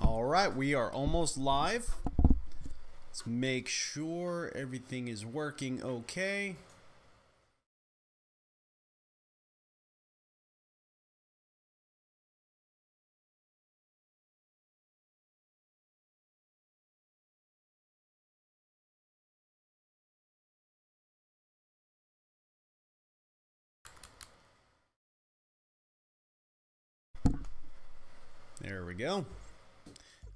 All right, we are almost live. Let's make sure everything is working okay. There we go.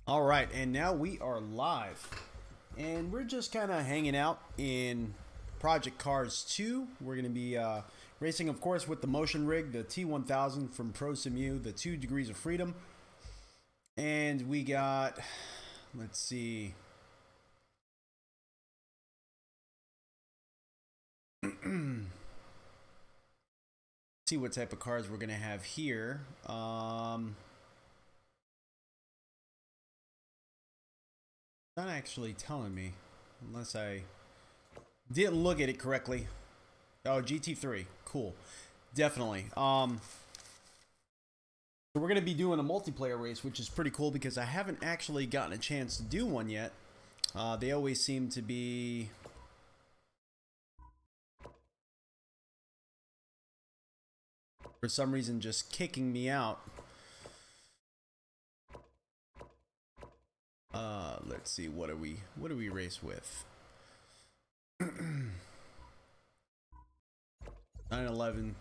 All right, and now we are live. And we're just kind of hanging out in Project Cars 2. We're going to be racing, of course, with the motion rig, the T1000 from Prosimu, the 2 Degrees of Freedom. And we got, let's see. See what type of cars we're going to have here. Not actually telling me, unless I didn't look at it correctly. Oh, GT3, cool, definitely. So we're gonna be doing a multiplayer race, which is pretty cool because I haven't actually gotten a chance to do one yet. They always seem to be for some reason just kicking me out. Let's see, what do we race with? 911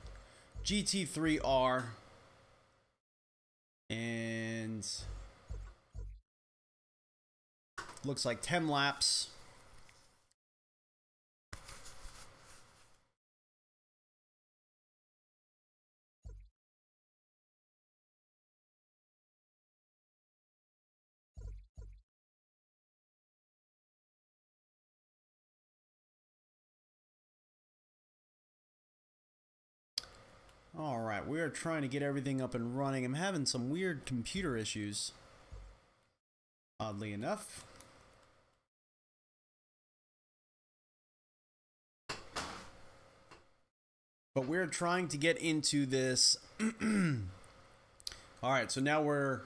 GT3R and looks like 10 laps. All right, we are trying to get everything up and running. I'm having some weird computer issues, oddly enough. But we're trying to get into this. All right, so now we're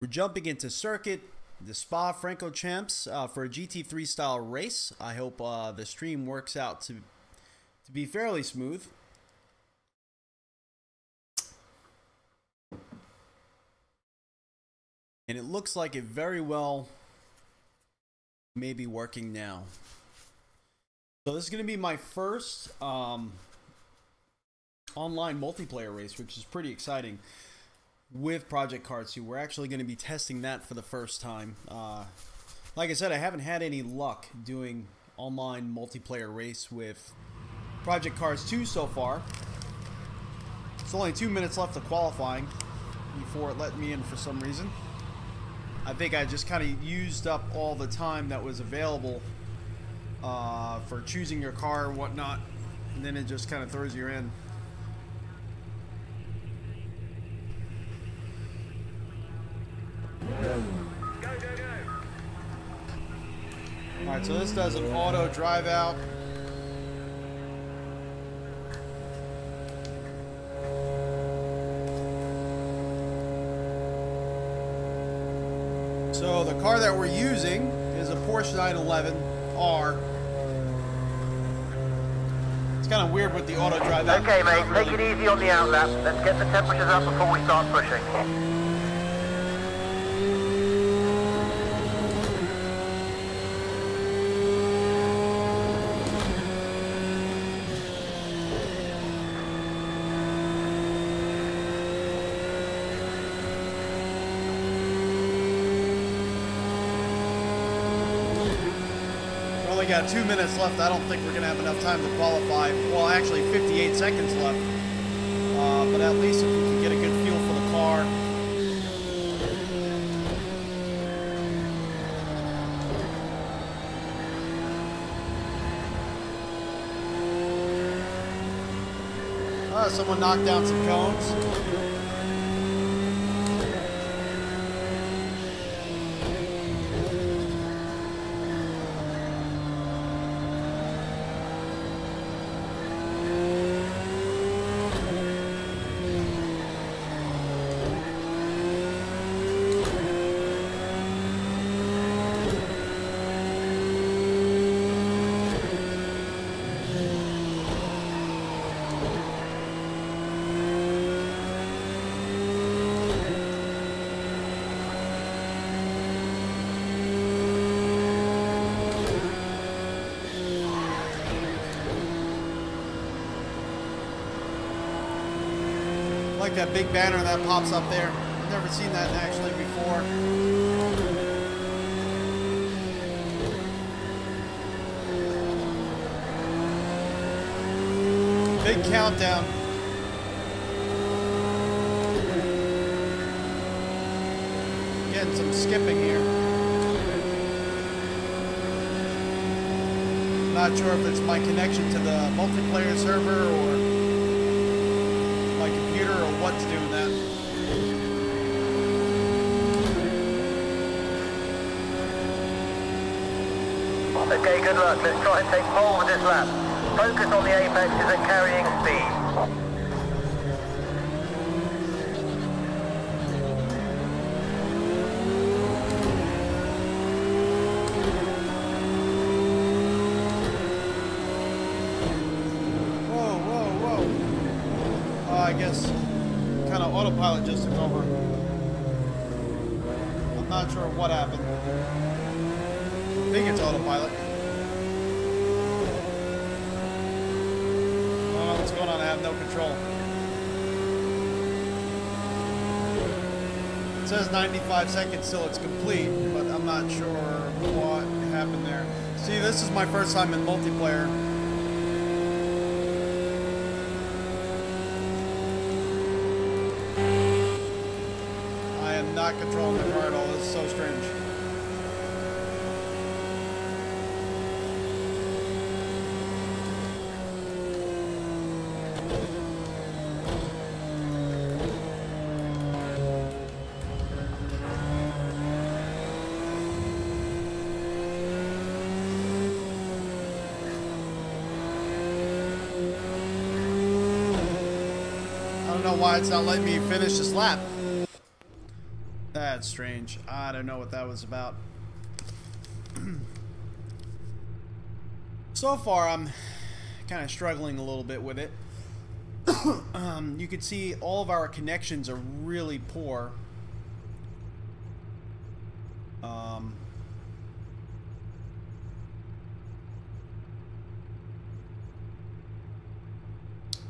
jumping into circuit, the Spa-Francorchamps for a GT3 style race. I hope the stream works out to be fairly smooth. And it looks like it very well may be working now. So this is going to be my first online multiplayer race, which is pretty exciting with Project Cars 2. We're actually going to be testing that for the first time. Like I said, I haven't had any luck doing online multiplayer race with Project Cars 2 so far. It's only 2 minutes left of qualifying before it let me in for some reason. I think I just kind of used up all the time that was available for choosing your car and whatnot, and then it just kind of throws you in. Go, go, go. Alright, so this does an auto drive out. So the car that we're using is a Porsche 911R. It's kind of weird with the auto drive out. Okay, mate, take it easy on the outlap. Let's get the temperatures up before we start pushing. Got 2 minutes left. I don't think we're going to have enough time to qualify. Well, actually 58 seconds left. But at least if we can get a good feel for the car. Someone knocked down some cones. like that big banner that pops up there. I've never seen that actually before. Big countdown. Getting some skipping here. Not sure if it's my connection to the multiplayer server or my computer or what's doing that. Okay, good luck. Let's try and take pole with this lap. Focus on the apexes and carrying speed. I guess kind of autopilot just took over. I'm not sure what happened. I think it's autopilot. I don't know what's going on. I have no control. It says 95 seconds till it's complete, but I'm not sure what happened there. See, this is my first time in multiplayer. Not controlling the car at all. This is so strange. I don't know why it's not letting me finish this lap. That's strange. I don't know what that was about. So far, I'm kind of struggling a little bit with it. You can see all of our connections are really poor.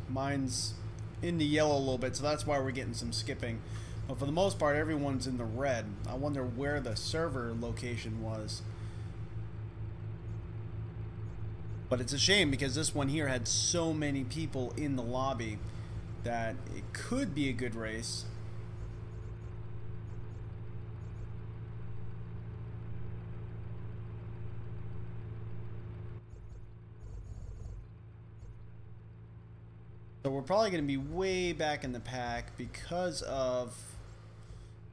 Mine's in the yellow a little bit, so that's why we're getting some skipping. But for the most part, everyone's in the red. I wonder where the server location was. But it's a shame because this one here had so many people in the lobby that it could be a good race. So we're probably going to be way back in the pack because of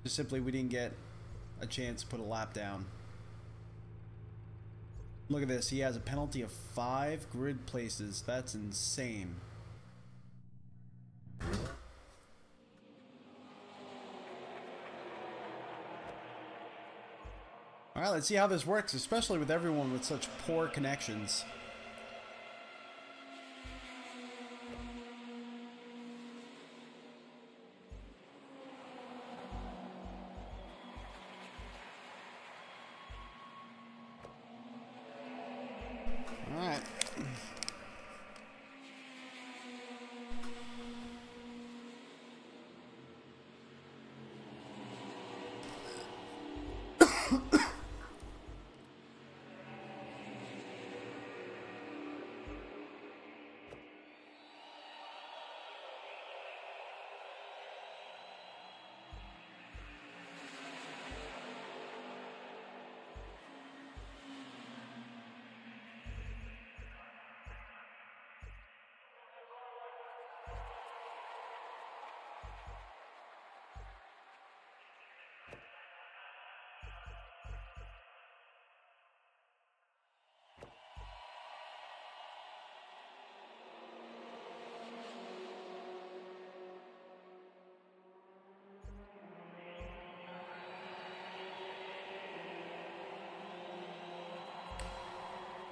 just simply we didn't get a chance to put a lap down. Look at this. He has a penalty of 5 grid places. That's insane. Alright, let's see how this works, especially with everyone with such poor connections. Alright.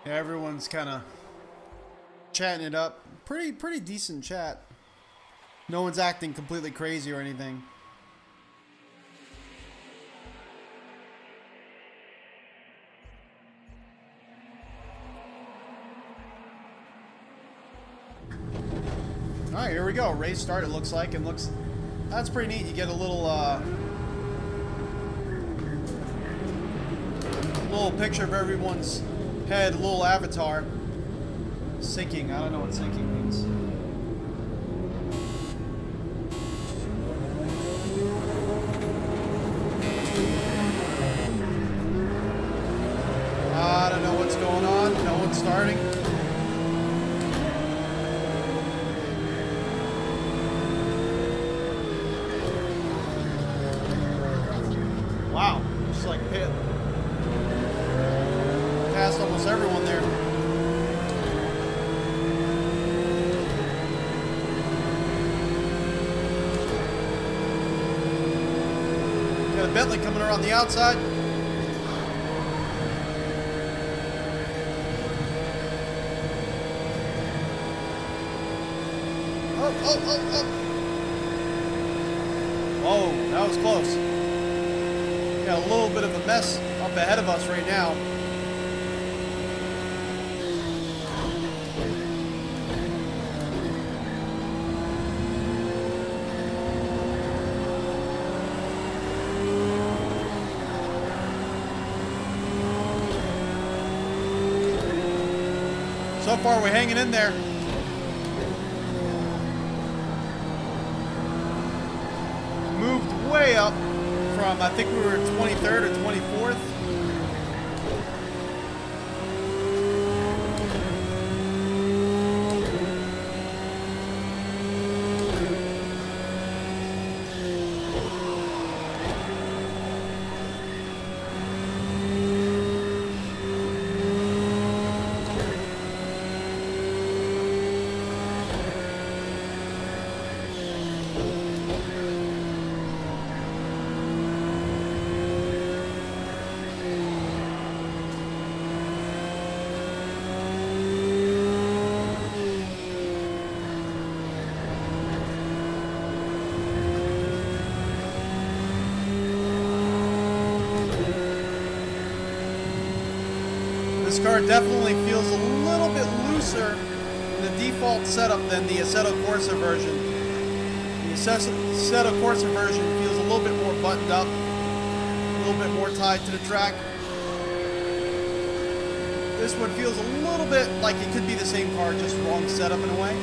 Yeah, everyone's kind of chatting it up. Pretty decent chat. No one's acting completely crazy or anything. All right, here we go. Race start. It looks like, and looks That's pretty neat. You get a little picture of everyone's head, a little avatar. Syncing. I don't know what syncing means. I don't know what's going on. No one's starting. Wow, just like pit. Passed almost everyone there. Got a Bentley coming around the outside. Oh. Whoa, that was close. Got a little bit of a mess up ahead of us right now. So far, we're hanging in there. Moved way up from, I think we were 23rd or 24th. This car definitely feels a little bit looser in the default setup than the Assetto Corsa version. The Assetto Corsa version feels a little bit more buttoned up, a little bit more tied to the track. This one feels a little bit like it could be the same car, just wrong setup in a way.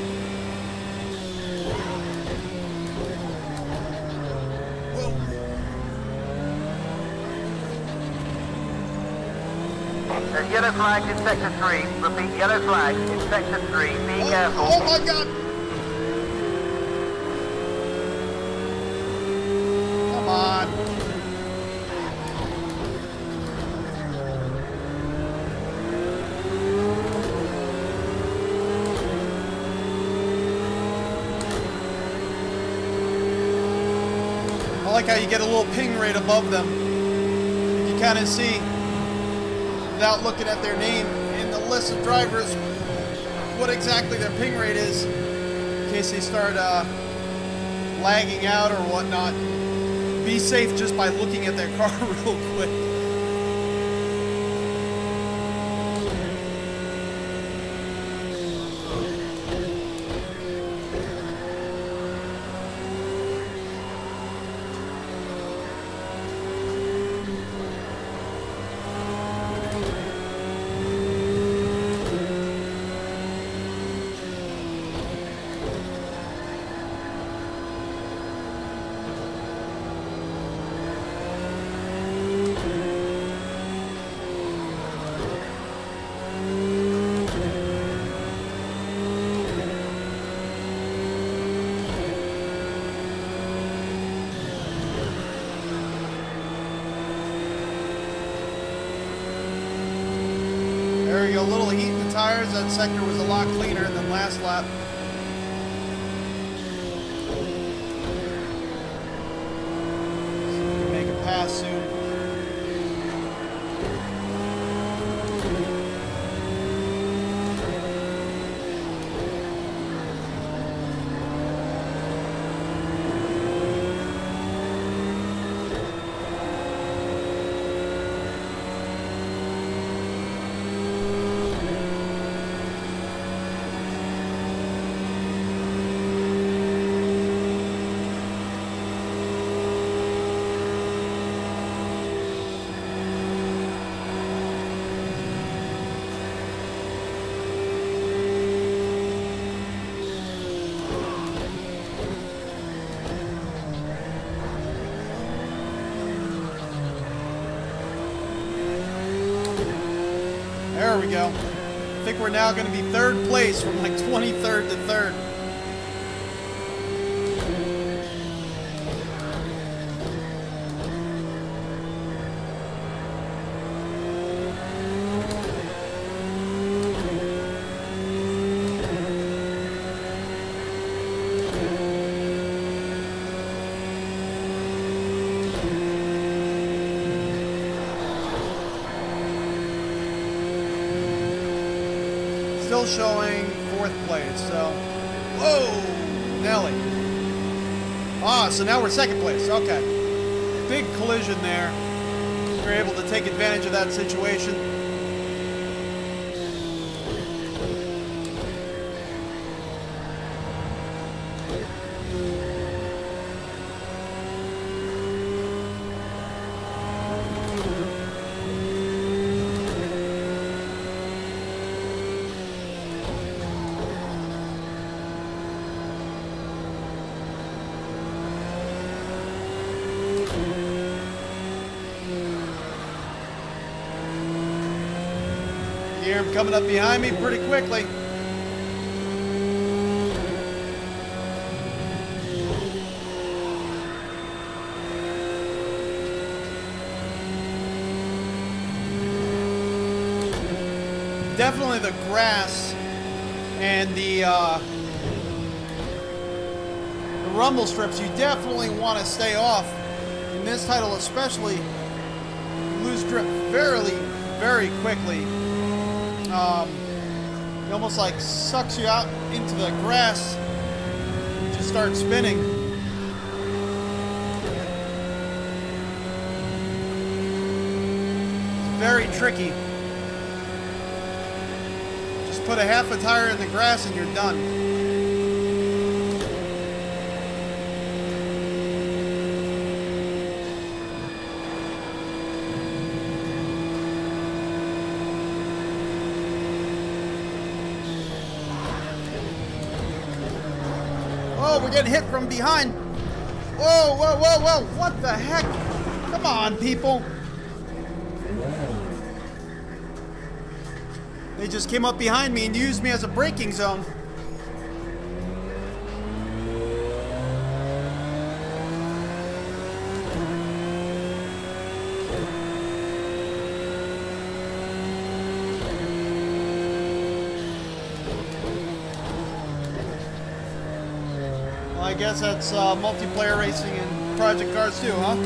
There's yellow flags in Sector 3. Repeat, yellow flags in Sector 3. Be careful. Oh my god! Come on. I like how you get a little ping rate above them. You kind of see, without looking at their name in the list of drivers, what exactly their ping rate is, in case they start lagging out or whatnot. Be safe just by looking at their car real quick. There we go, a little heat in the tires. That sector was a lot cleaner than last lap. See if we can make a pass soon. There we go. I think we're now going to be third place from like 23rd to 3rd. Still showing 4th place, so... Whoa! Nelly. Ah, so now we're 2nd place. Okay. Big collision there. We're able to take advantage of that situation. Hear him coming up behind me pretty quickly. Definitely the grass and the rumble strips you definitely want to stay off. In this title especially, you lose grip very quickly. It almost like sucks you out into the grass. You just start spinning. It's very tricky. Just put a half a tire in the grass and you're done. Oh, we're getting hit from behind. Whoa, whoa, whoa, whoa. What the heck? Come on, people. They just came up behind me and used me as a braking zone. I guess that's multiplayer racing and Project Cars too, huh?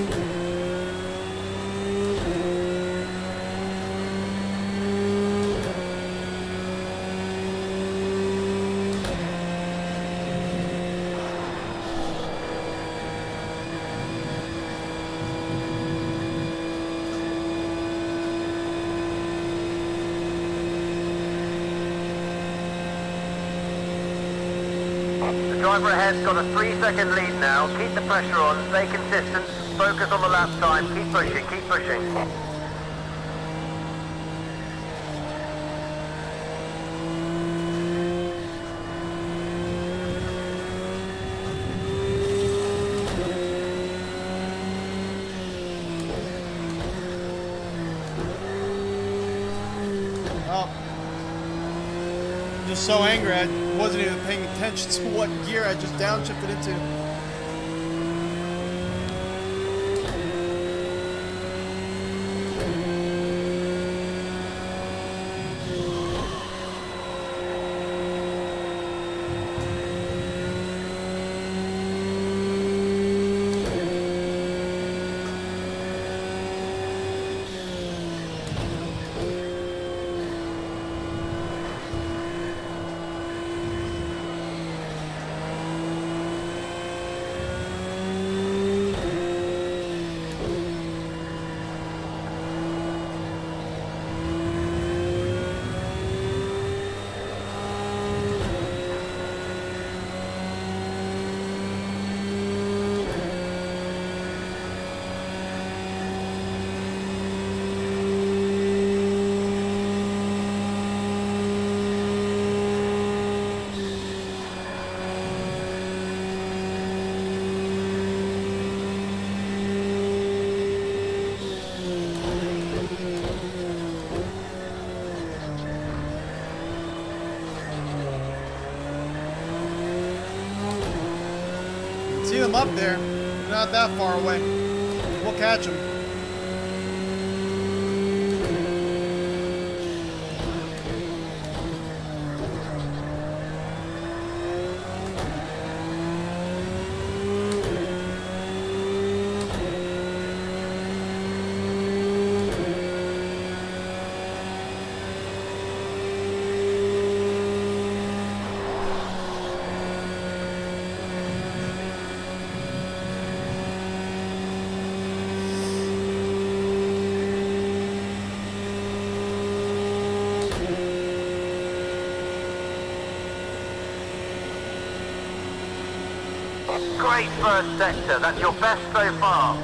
The driver ahead's got a 3-second lead now. Keep the pressure on, stay consistent, focus on the lap time, keep pushing, keep pushing. Just so angry, I wasn't even paying attention to what gear I just downshifted into. them up there. They're not that far away. We'll catch them. Great first sector, that's your best so far.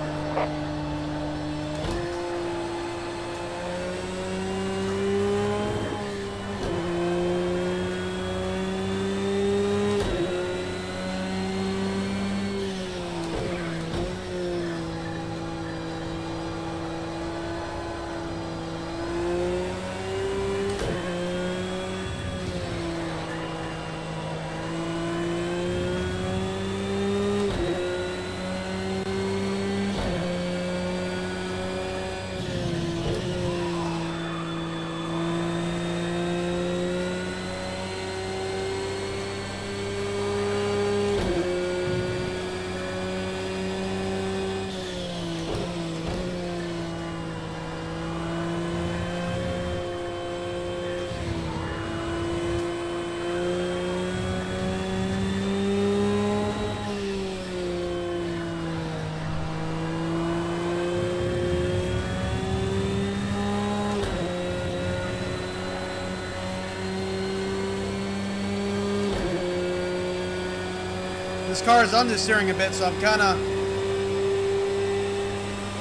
This car is understeering a bit, so I'm kind of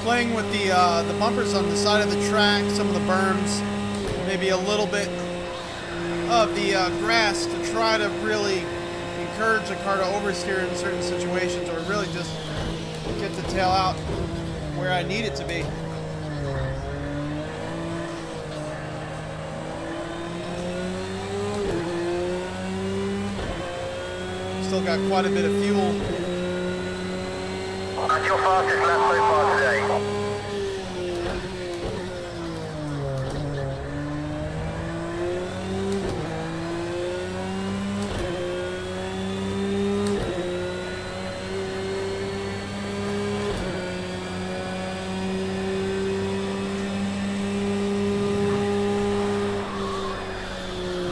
playing with the bumpers on the side of the track, some of the berms, maybe a little bit of the grass to try to really encourage the car to oversteer in certain situations, or really just get the tail out where I need it to be. Still got quite a bit of fuel. That's your fastest lap so far today.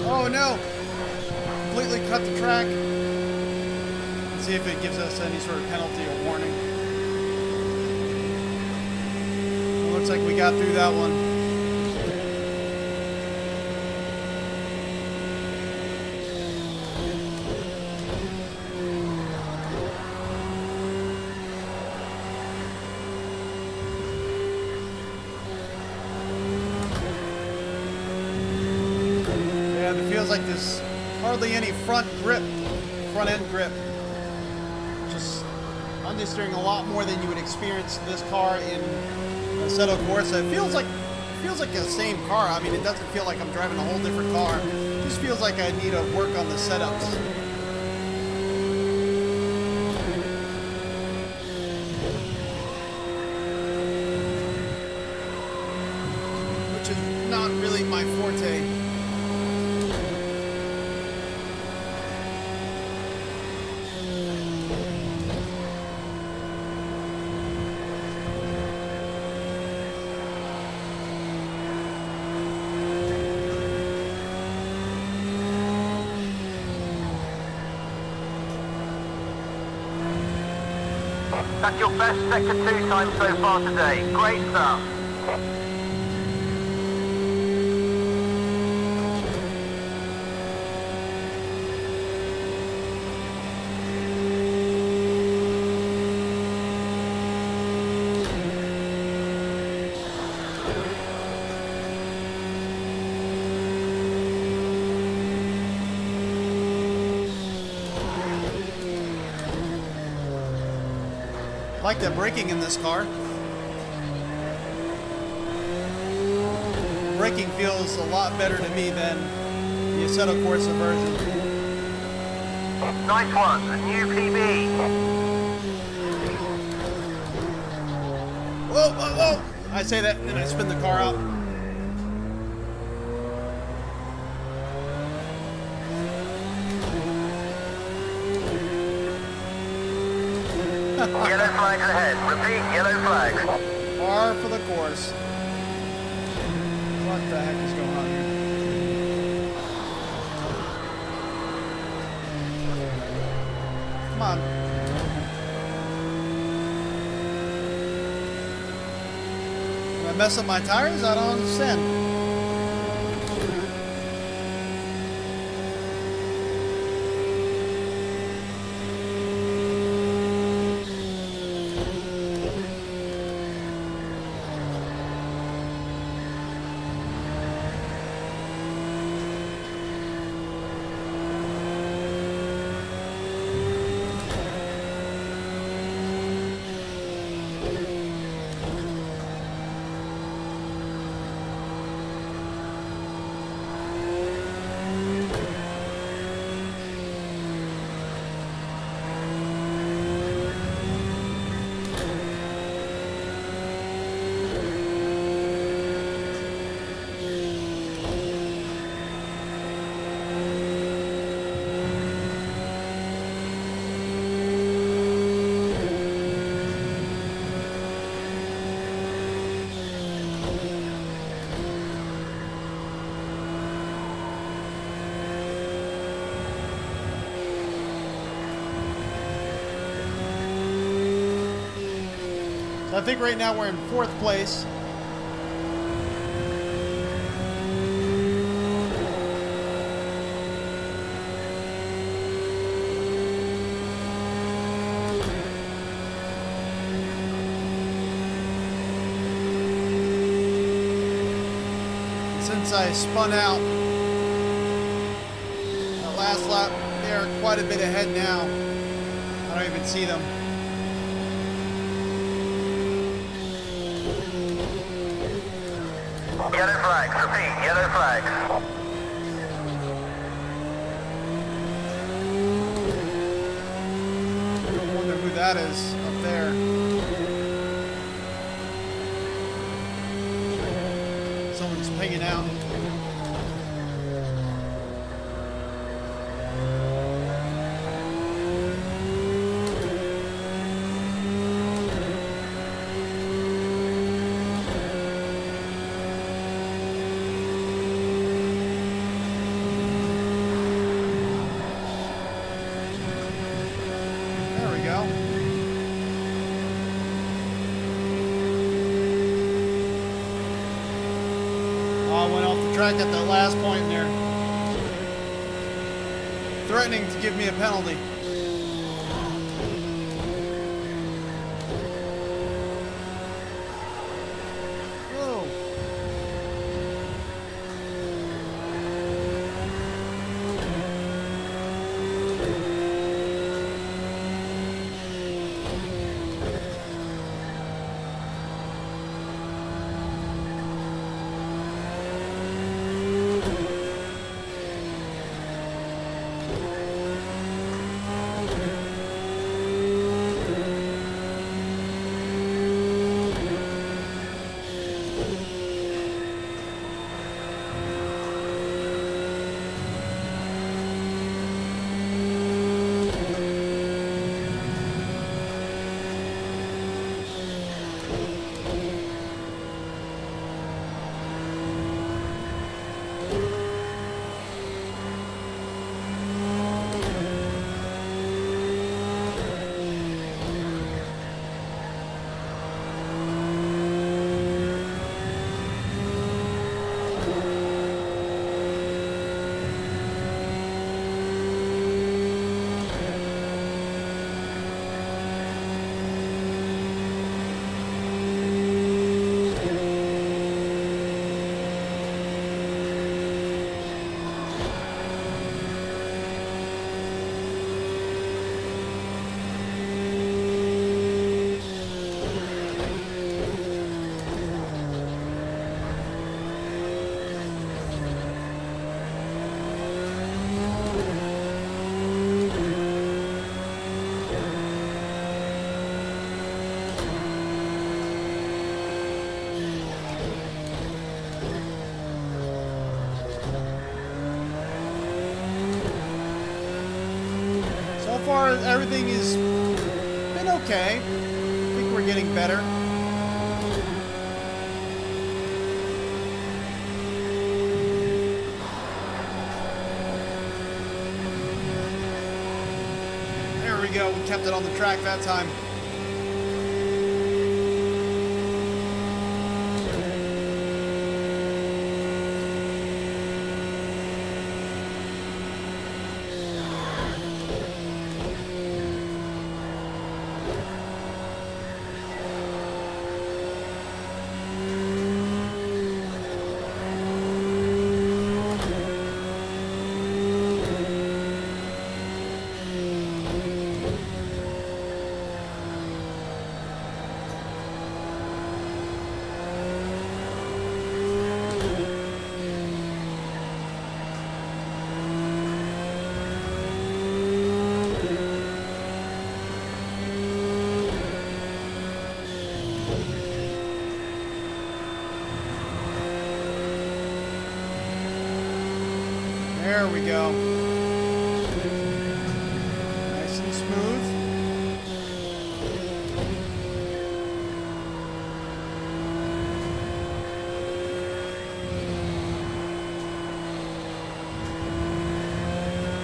Oh no! Completely cut the track. See if it gives us any sort of penalty or warning. It looks like we got through that one. Yeah, it feels like there's hardly any front end grip. Understeering a lot more than you would experience this car in Assetto Corsa. It feels like the same car. I mean, it doesn't feel like I'm driving a whole different car. It just feels like I need to work on the setups. Which is not really my forte. That's your best sector 2 time so far today. Great stuff. I like the braking in this car. Braking feels a lot better to me than the Assetto Corsa version. Nice one, a new PB. Whoa, whoa, whoa! I say that, and then I spin the car out. Yellow flags ahead. Repeat, yellow flags. Par for the course. What the heck is going on here? Come on. Did I mess up my tires? I don't understand. I think right now we're in 4th place. Since I spun out that last lap, they're quite a bit ahead now. I don't even see them. Yellow flags, repeat, yellow flags. I wonder who that is up there. Someone's pinging out. Track at the last point there, threatening to give me a penalty. far, everything has been okay. I think we're getting better. There we go. We kept it on the track that time. There we go. Nice and smooth.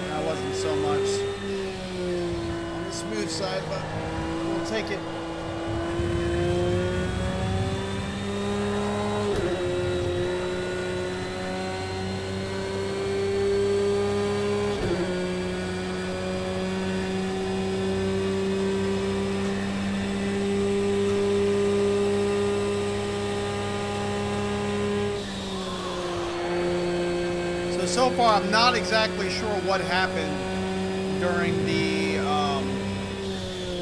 That wasn't so much on the smooth side, but we'll take it. So far, I'm not exactly sure what happened during the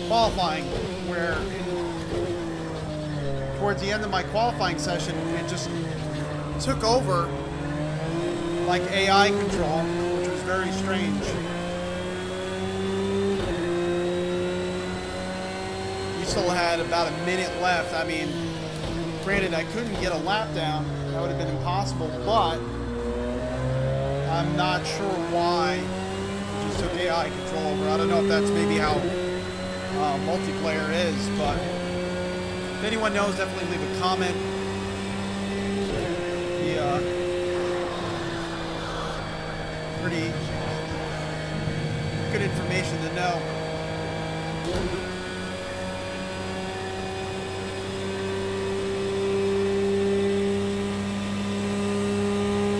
qualifying, where towards the end of my qualifying session, it just took over like AI control, which was very strange. We still had about a minute left. I mean, granted, I couldn't get a lap down. That would have been impossible, but I'm not sure why it just took AI control over. I don't know if that's maybe how multiplayer is, but if anyone knows, definitely leave a comment. Pretty good information to know.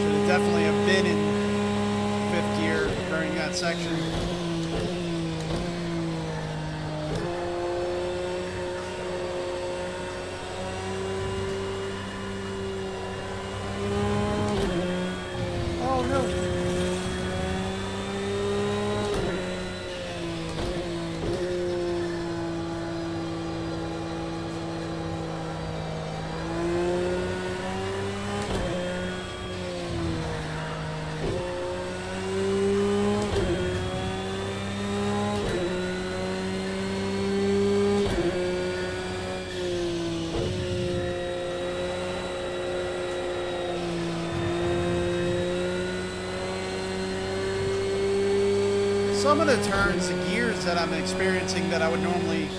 Should have definitely have been in fifth gear during that section. Oh no. Some of the turns, the gears that I'm experiencing that I would normally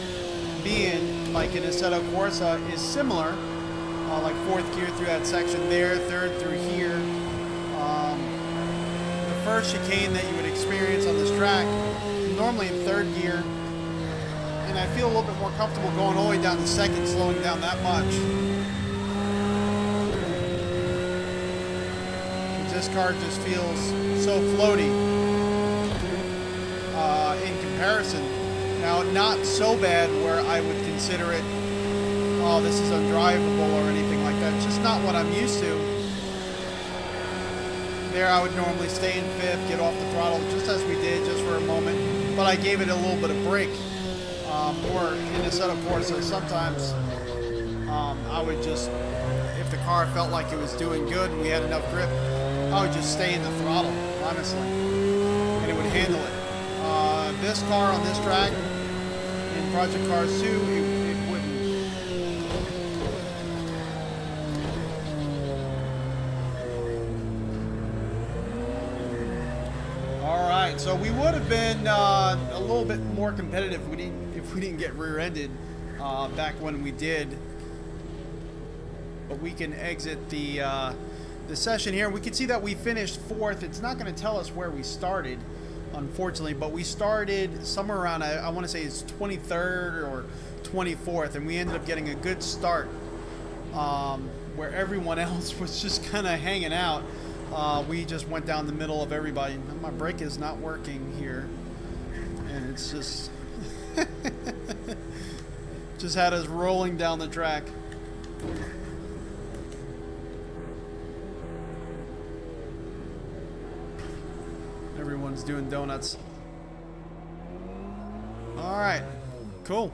be in, like in Assetto Corsa, is similar. Like fourth gear through that section there, third through here. The first chicane that you would experience on this track, normally in third gear, and I feel a little bit more comfortable going all the way down to second, slowing down that much. This car just feels so floaty. In comparison. Now, not so bad where I would consider it, oh, this is undrivable or anything like that. It's just not what I'm used to. There, I would normally stay in fifth, get off the throttle, just as we did, just for a moment. But I gave it a little bit of break. Or in the setup Corsa, sometimes I would just, if the car felt like it was doing good and we had enough grip, I would just stay in the throttle, honestly, and it would handle it. This car on this track, in Project Cars 2, it wouldn't. Alright, So we would have been a little bit more competitive if we didn't get rear-ended back when we did. But we can exit the session here. We can see that we finished 4th. It's not going to tell us where we started, unfortunately, but we started somewhere around, I want to say it's 23rd or 24th, and we ended up getting a good start where everyone else was just kind of hanging out. We just went down the middle of everybody. My brake is not working here, and it's just just had us rolling down the track. Everyone's doing donuts. All right, cool.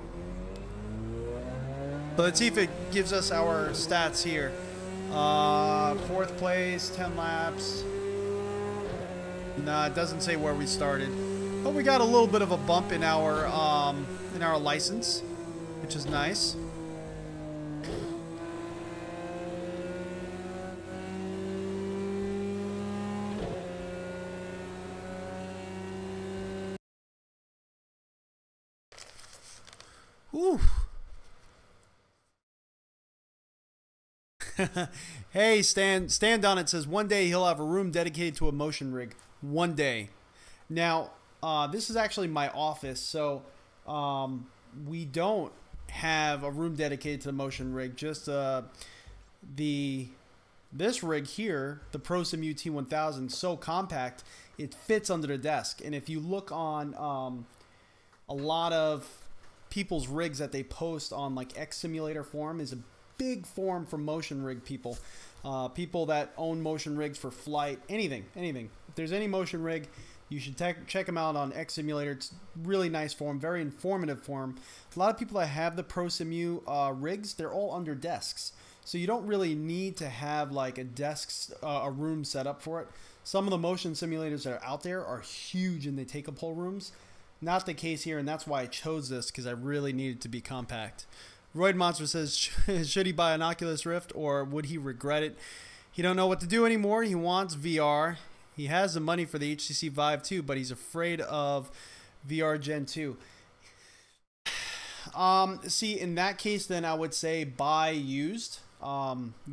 So let's see if it gives us our stats here. 4th place, 10 laps. Nah, it doesn't say where we started, but we got a little bit of a bump in our license, which is nice. Whew. Hey, Stan on it says one day he'll have a room dedicated to a motion rig. One day. Now, this is actually my office, so we don't have a room dedicated to the motion rig. Just this rig here, the Prosimu T1000, so compact it fits under the desk. And if you look on a lot of people's rigs that they post on like X Simulator forum, is a big forum for motion rig people. People that own motion rigs for flight, anything. If there's any motion rig, you should check them out on X Simulator. It's really nice forum, very informative forum. A lot of people that have the Prosimu rigs, they're all under desks. So you don't really need to have like a room set up for it. Some of the motion simulators that are out there are huge and they take up whole rooms. Not the case here, and that's why I chose this, because I really needed to be compact. Royd Monster says, should he buy an Oculus Rift or would he regret it? He don't know what to do anymore. He wants VR. He has the money for the HTC Vive too, but he's afraid of VR Gen 2. See, in that case, then I would say buy used.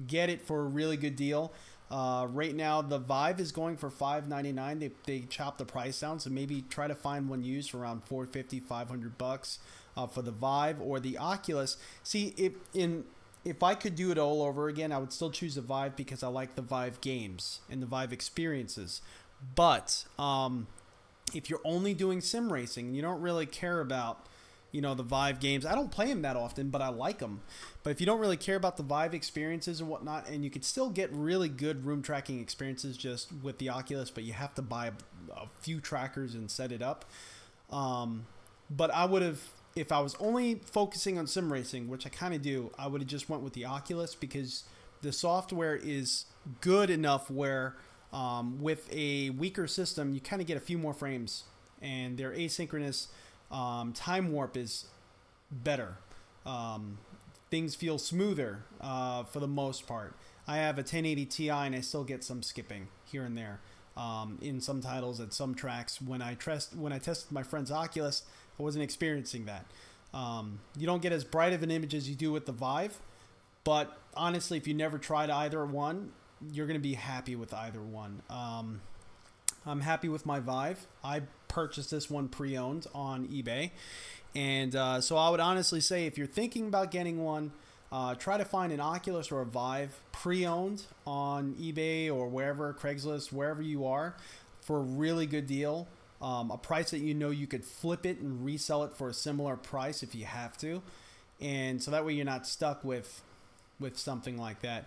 Get it for a really good deal. Right now, the Vive is going for $599. They chopped the price down, so maybe try to find one used for around $450, $500 for the Vive or the Oculus. See, if I could do it all over again, I would still choose the Vive because I like the Vive games and the Vive experiences. But if you're only doing sim racing, you don't really care about, you know, the Vive games. I don't play them that often, but I like them. But if you don't really care about the Vive experiences and whatnot, and you could still get really good room tracking experiences just with the Oculus, but you have to buy a few trackers and set it up. But I would have, if I was only focusing on sim racing, which I kind of do, I would have just went with the Oculus because the software is good enough where with a weaker system, you kind of get a few more frames, and their asynchronous time warp is better. Things feel smoother for the most part. I have a 1080 Ti and I still get some skipping here and there in some titles at some tracks. When I tested my friend's Oculus, I wasn't experiencing that. You don't get as bright of an image as you do with the Vive, but honestly, if you never tried either one, you're going to be happy with either one. I'm happy with my Vive. I purchased this one pre-owned on eBay. And so I would honestly say if you're thinking about getting one, try to find an Oculus or a Vive pre-owned on eBay or wherever, Craigslist, wherever you are, for a really good deal. A price that you know you could flip it and resell it for a similar price if you have to. And so that way you're not stuck with something like that.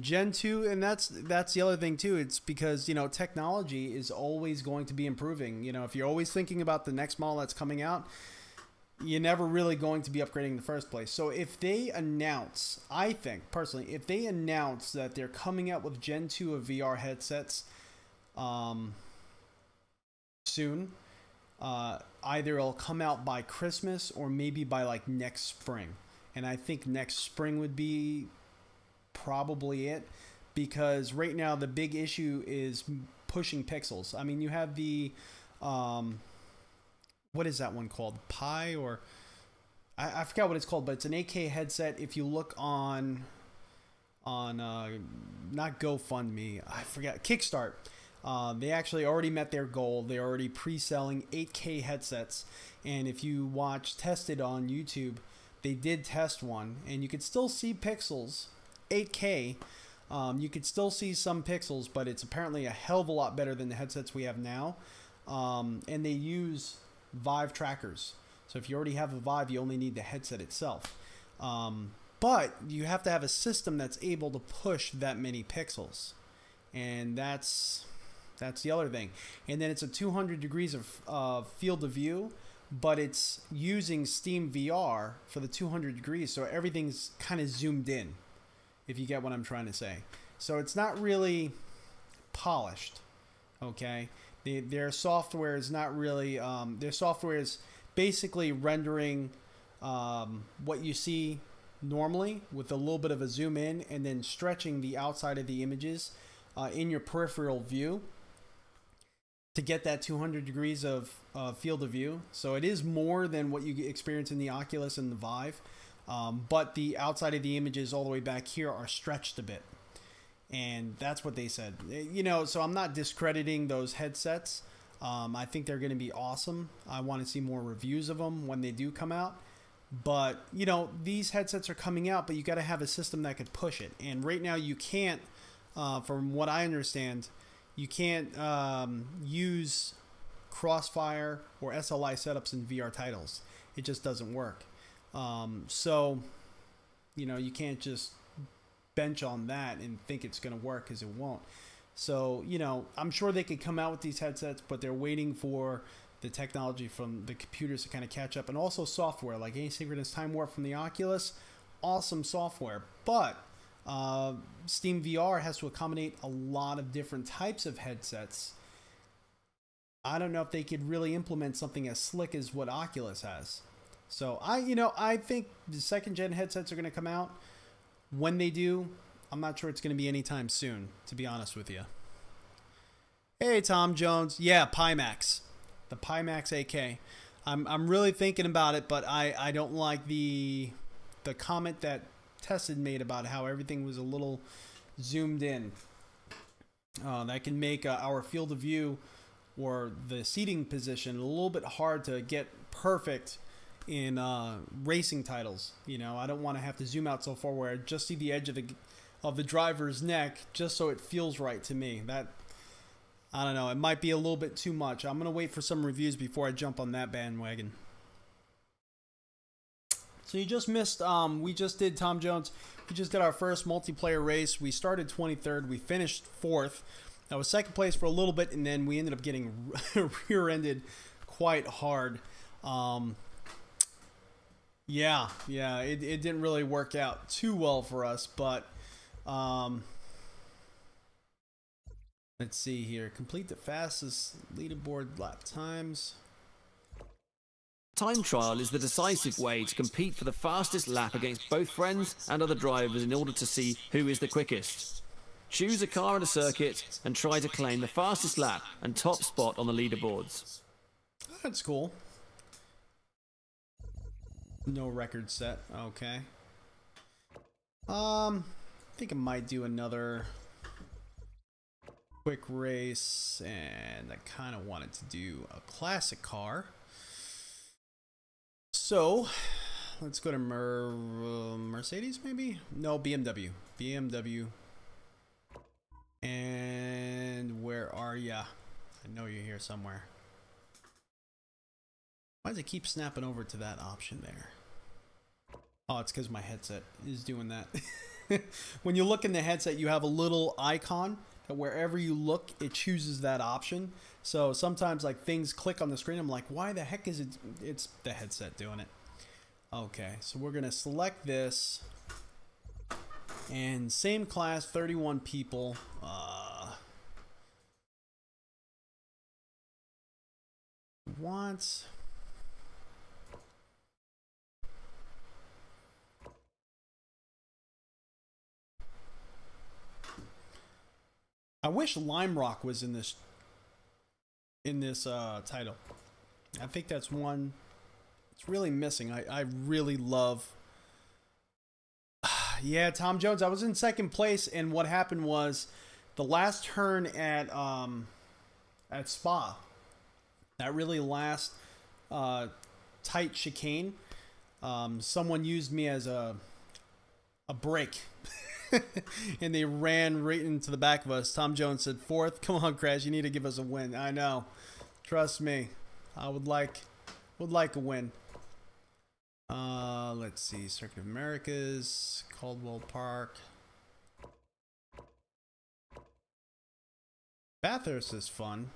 Gen 2, and that's the other thing too. It's because, you know, technology is always going to be improving. You know, if you're always thinking about the next model that's coming out, you're never really going to be upgrading in the first place. So if they announce, I think personally, if they announce that they're coming out with Gen 2 of VR headsets soon, either it'll come out by Christmas or maybe by like next spring. And I think next spring would be probably it, because right now the big issue is pushing pixels. I mean, you have the what is that one called? Pi, or I forgot what it's called, but it's an 8K headset. If you look on not GoFundMe, I forgot, Kickstart. They actually already met their goal. They're already pre-selling 8K headsets, and if you watch Tested on YouTube, they did test one, and you could still see pixels. 8K, you could still see some pixels, but it's apparently a hell of a lot better than the headsets we have now. And they use Vive trackers, so if you already have a Vive, you only need the headset itself. But you have to have a system that's able to push that many pixels, and that's the other thing. And then it's a 200 degrees of field of view, but it's using Steam VR for the 200 degrees, so everything's kind of zoomed in, if you get what I'm trying to say. So it's not really polished, okay? Their software is not really, their software is basically rendering what you see normally with a little bit of a zoom in, and then stretching the outside of the images in your peripheral view to get that 200 degrees of field of view. So it is more than what you experience in the Oculus and the Vive, but the outside of the images all the way back here are stretched a bit. And that's what they said. You know, so I'm not discrediting those headsets. I think they're going to be awesome. I want to see more reviews of them when they do come out. But, you know, these headsets are coming out, but you got to have a system that could push it. And right now you can't, from what I understand, you can't use Crossfire or SLI setups in VR titles. It just doesn't work. So, you know, you can't just bench on that and think it's going to work, because it won't. So, you know, I'm sure they could come out with these headsets, but they're waiting for the technology from the computers to kind of catch up, and also software like asynchronous time warp from the Oculus. Awesome software, but Steam VR has to accommodate a lot of different types of headsets. I don't know if they could really implement something as slick as what Oculus has. So I think the second gen headsets are going to come out. When they do, I'm not sure it's going to be anytime soon, to be honest with you. Hey, Tom Jones. Yeah, Pimax. The Pimax AK. I'm really thinking about it, but I don't like the comment that Tested made about how everything was a little zoomed in. That can make our field of view or the seating position a little bit hard to get perfect in racing titles. You know, I don't want to have to zoom out so far where I just see the edge of the driver's neck just so it feels right to me. That, I don't know, it might be a little bit too much. I'm gonna wait for some reviews before I jump on that bandwagon. So you just missed, we just did, Tom Jones, we just did our first multiplayer race. We started 23rd, we finished 4th. I was second place for a little bit, and then we ended up getting rear-ended quite hard. Yeah, it didn't really work out too well for us, but let's see here. Complete the fastest leaderboard lap times. Time trial is the decisive way to compete for the fastest lap against both friends and other drivers in order to see who is the quickest. Choose a car in a circuit and try to claim the fastest lap and top spot on the leaderboards. That's cool. No record set. Okay. I think I might do another quick race, and I kind of wanted to do a classic car. So let's go to Mercedes, maybe? No, BMW. BMW. And where are ya? I know you're here somewhere. Why does it keep snapping over to that option there? Oh, it's because my headset is doing that. When you look in the headset, you have a little icon that wherever you look, it chooses that option. So sometimes like things click on the screen. I'm like, why the heck is it? It's the headset doing it. Okay, so we're going to select this. And same class, 31 people. What? I wish Lime Rock was in this in this title. I think that's one it's really missing. I really love. Yeah, Tom Jones. I was in second place, and what happened was the last turn at Spa, that really last tight chicane, someone used me as a brake. And they ran right into the back of us. Tom Jones said, "Fourth, come on, Crash, you need to give us a win." I know, trust me, I would like a win. Let's see, Circuit of Americas, Caldwell Park, Bathurst is fun.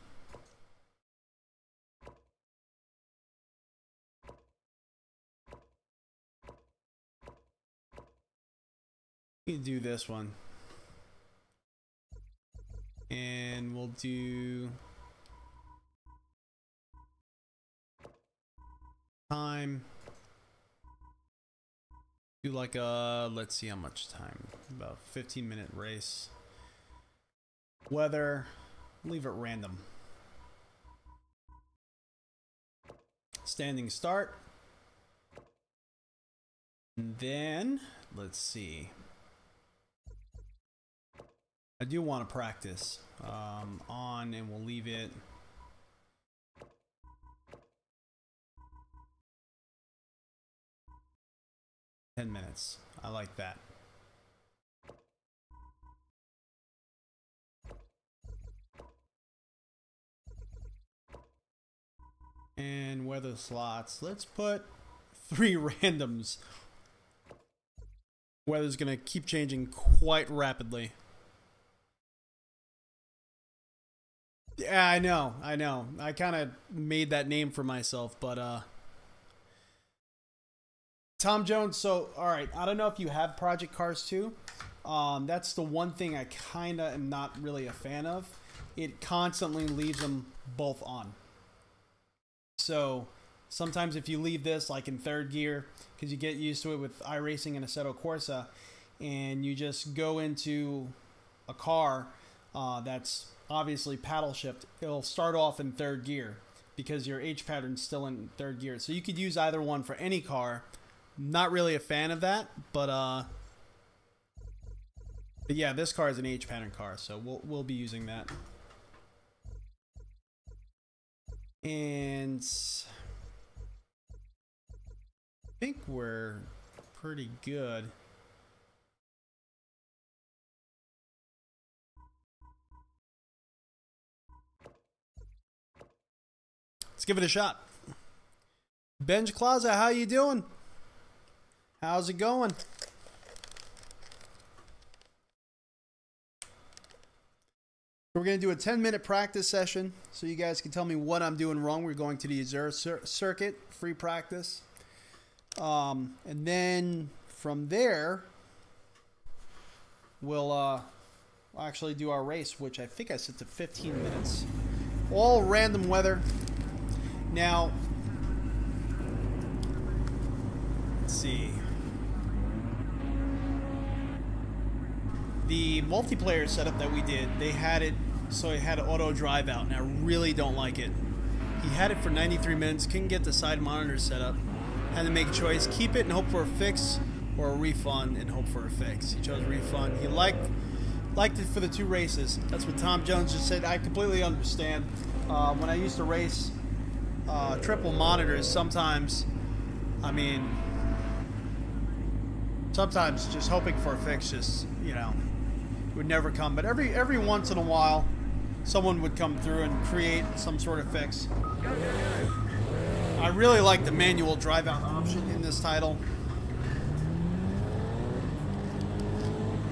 We can do this one. And we'll do time. Do like a, let's see how much time. About 15-minute race. Weather, leave it random. Standing start. And then, let's see. I do want to practice on, and we'll leave it $10 minutes. I like that. And weather slots. Let's put 3 randoms. Weather's gonna keep changing quite rapidly. Yeah, I know. I kind of made that name for myself, but Tom Jones, so alright, I don't know if you have Project Cars 2. That's the one thing I kind of am not really a fan of. It constantly leaves them both on. So sometimes if you leave this like in third gear, because you get used to it with iRacing and Assetto Corsa, and you just go into a car that's obviously paddle shift, it'll start off in third gear because your H pattern's still in third gear. So you could use either one for any car. Not really a fan of that, but yeah, this car is an H pattern car, so we'll be using that. And I think we're pretty good. Let's give it a shot. Benj Closet, how you doing? How's it going? We're going to do a 10-minute practice session so you guys can tell me what I'm doing wrong. We're going to the Azure circuit, free practice. And then from there, we'll actually do our race, which I think I set to 15 minutes. All random weather. Now, let's see. The multiplayer setup that we did, they had it so it had auto drive out, and I really don't like it. He had it for 93 minutes, couldn't get the side monitor set up. Had to make a choice, keep it and hope for a fix, or a refund and hope for a fix. He chose refund. He liked it for the 2 races. That's what Tom Jones just said. I completely understand. When I used to race triple monitors, sometimes, I mean, sometimes just hoping for a fix just, you know, would never come. But every once in a while, someone would come through and create some sort of fix. I really like the manual drive out option in this title.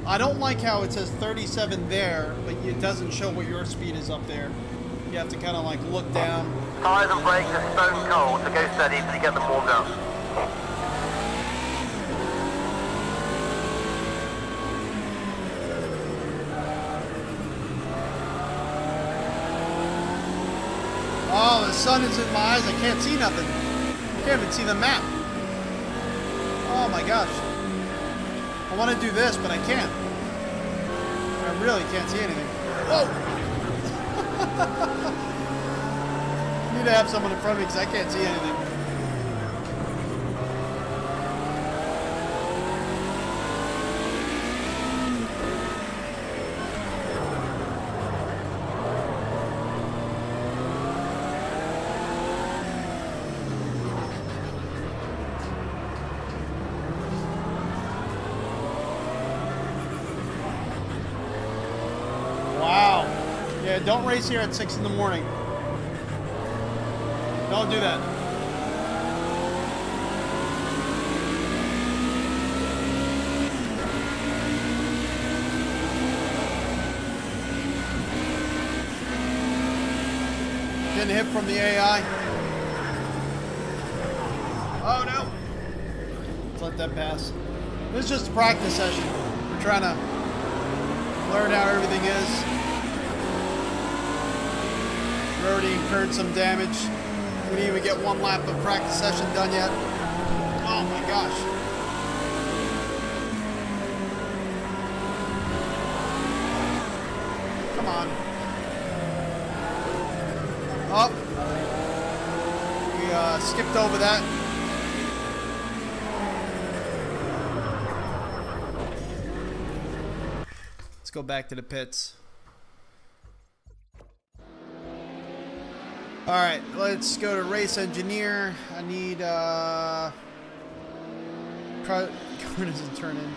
I don't like how it says 37 there, but it doesn't show what your speed is up there. You have to kind of like look down. Tires and brakes are stone cold, so go steady until you get them warmed up. Oh, the sun is in my eyes. I can't see nothing. I can't even see the map. Oh my gosh. I want to do this, but I can't. I really can't see anything. Whoa! need to have someone in front of me because I can't see anything. Yeah, don't race here at 6 in the morning. Don't do that. Getting hit from the AI. Oh no! Let's let that pass. This is just a practice session. We're trying to learn how everything is. We already incurred some damage. We didn't even get one lap of practice session done yet. Oh my gosh. Come on. Oh. We skipped over that. Let's go back to the pits. Alright, let's go to race engineer. I need car doesn't turn in.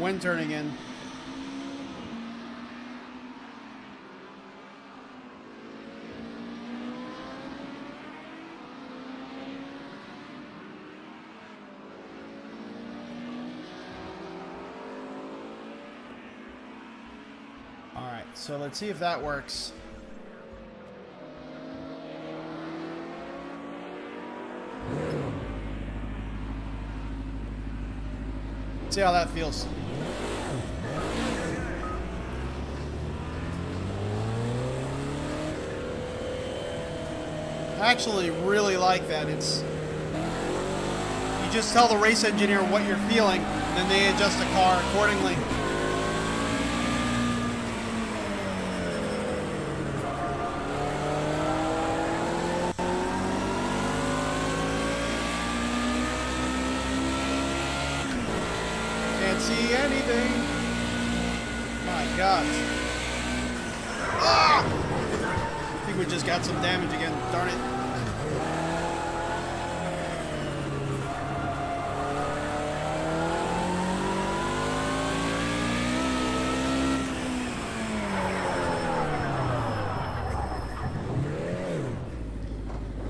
When turning in. Alright, so let's see if that works. See how that feels. I actually really like that. It's you just tell the race engineer what you're feeling, and then they adjust the car accordingly. See anything? My gosh. Ah! I think we just got some damage again. Darn it.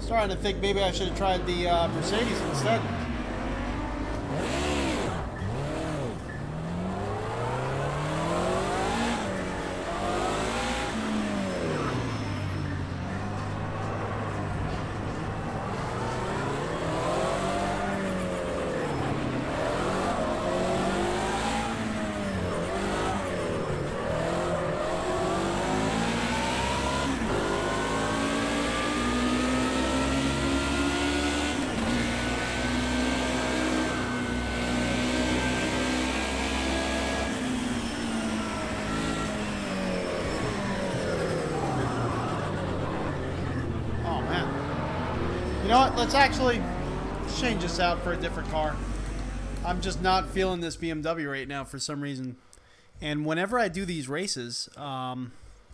Starting to think maybe I should have tried the Mercedes instead. You know what? Let's change this out for a different car. I'm just not feeling this BMW right now for some reason. And whenever I do these races, I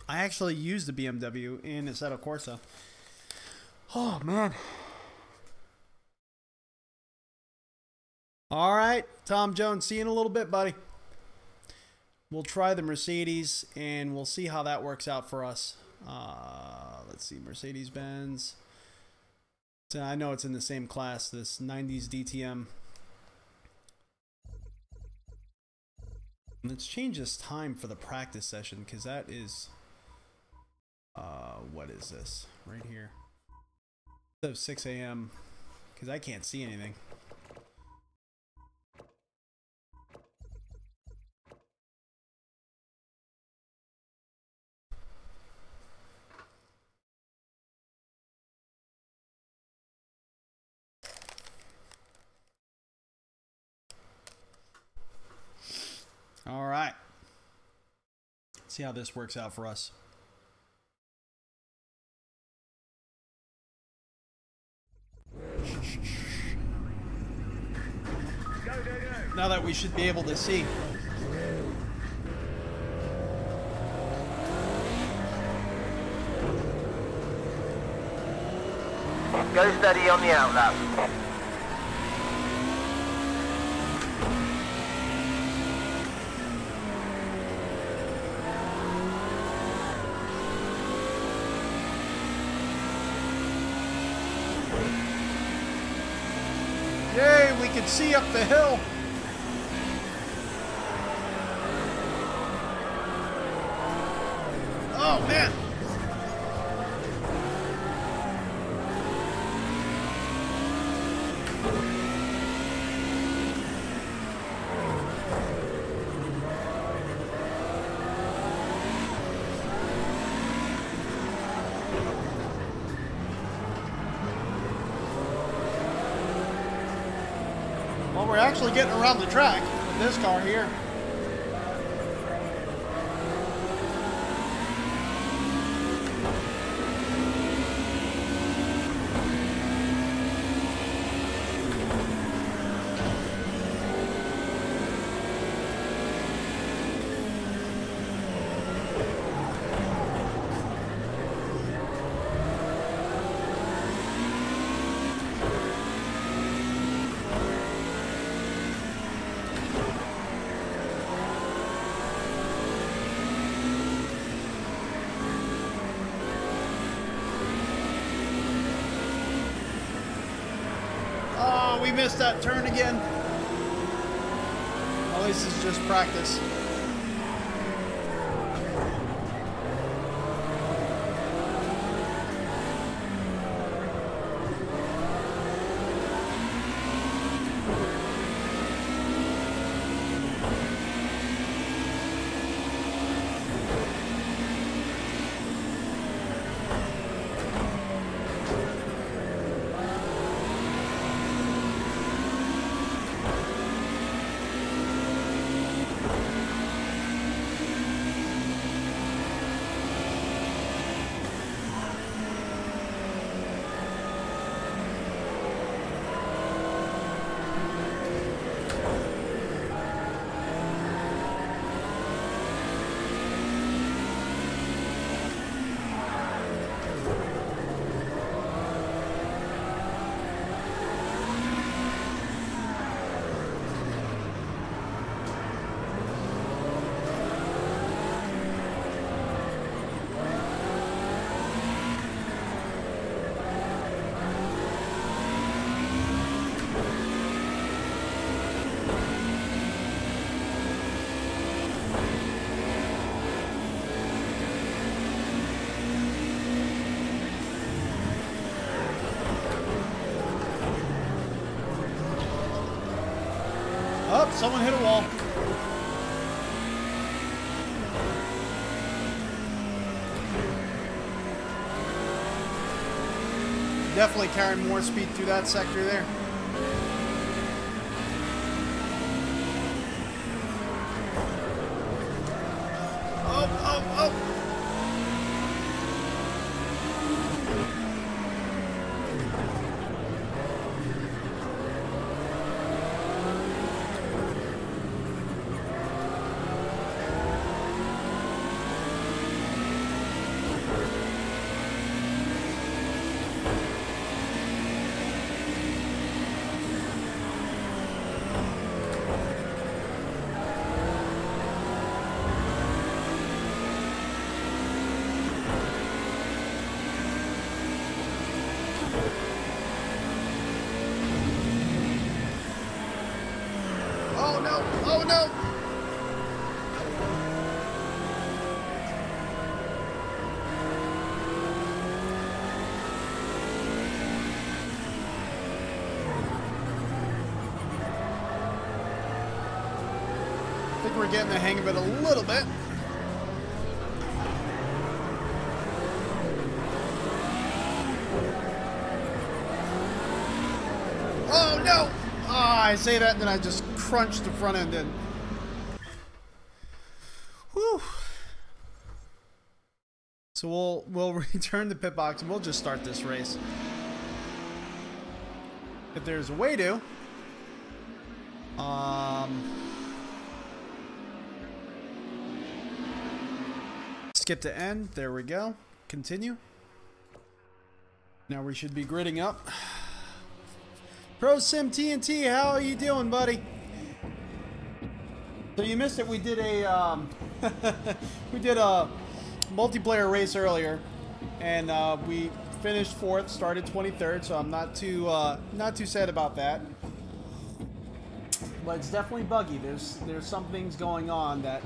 actually use the BMW in Assetto Corsa. Oh, man. All right, Tom Jones, see you in a little bit, buddy. We'll try the Mercedes, and we'll see how that works out for us. Let's see, Mercedes-Benz. So I know it's in the same class, this 90s DTM. Let's change this time for the practice session, because that is... what is this? Right here. Instead of 6 a.m., because I can't see anything. All right. See how this works out for us. Now that we should be able to see. Go steady on the outlap. Yay, we can see up the hill. Oh, man. Well, we're actually getting around the track with this car here. We missed that turn again. At least it's just practice. Oh, someone hit a wall. Definitely carrying more speed through that sector there. Oh, oh, oh. Oh no! Oh no! I think we're getting the hang of it a little bit. Oh no! Oh, I say that and then I just crunch the front end in. Whew. So we'll return the pit box and we'll just start this race. If there's a way to. Skip to end. There we go. Continue. Now we should be gridding up. Prosim TNT, how are you doing, buddy? So you missed it. We did a we did a multiplayer race earlier, and we finished 4th, started 23rd. So I'm not too sad about that. But it's definitely buggy. There's some things going on that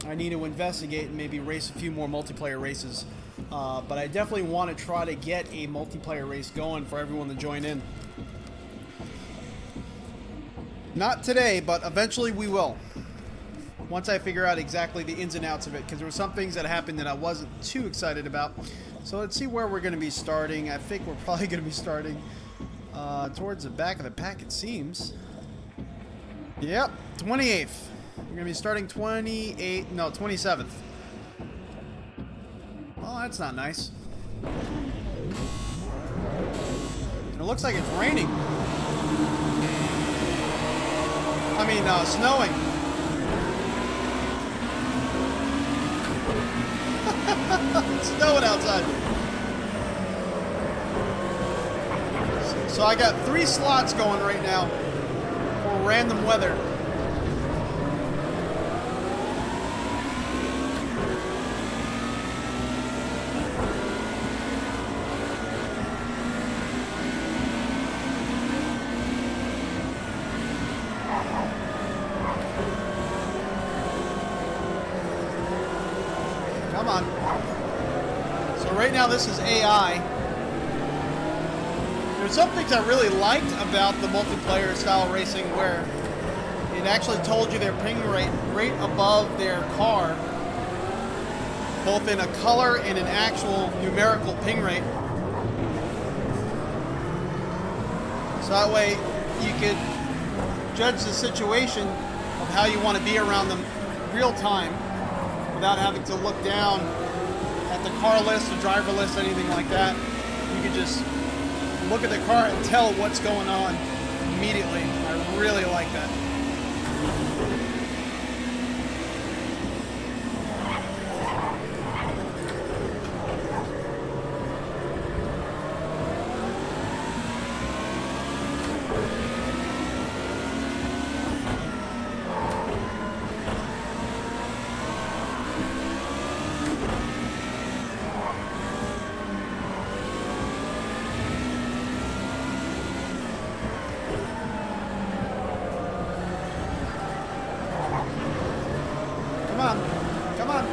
I need to investigate and maybe race a few more multiplayer races. But I definitely want to try to get a multiplayer race going for everyone to join in. Not today, but eventually we will. Once I figure out exactly the ins and outs of it, because there were some things that happened that I wasn't too excited about. So let's see where we're going to be starting. I think we're probably going to be starting towards the back of the pack, it seems. Yep, 28th. We're going to be starting 27th. Well, that's not nice. It looks like it's raining. I mean, snowing. It's snowing outside. So I got 3 slots going right now for random weather. Come on. So right now this is AI. There's some things I really liked about the multiplayer style racing where it actually told you their ping rate right above their car, both in a color and an actual numerical ping rate. So that way you could judge the situation of how you want to be around them real time without having to look down at the car list, the driver list, anything like that. You could just look at the car and tell what's going on immediately. I really like that. Come on.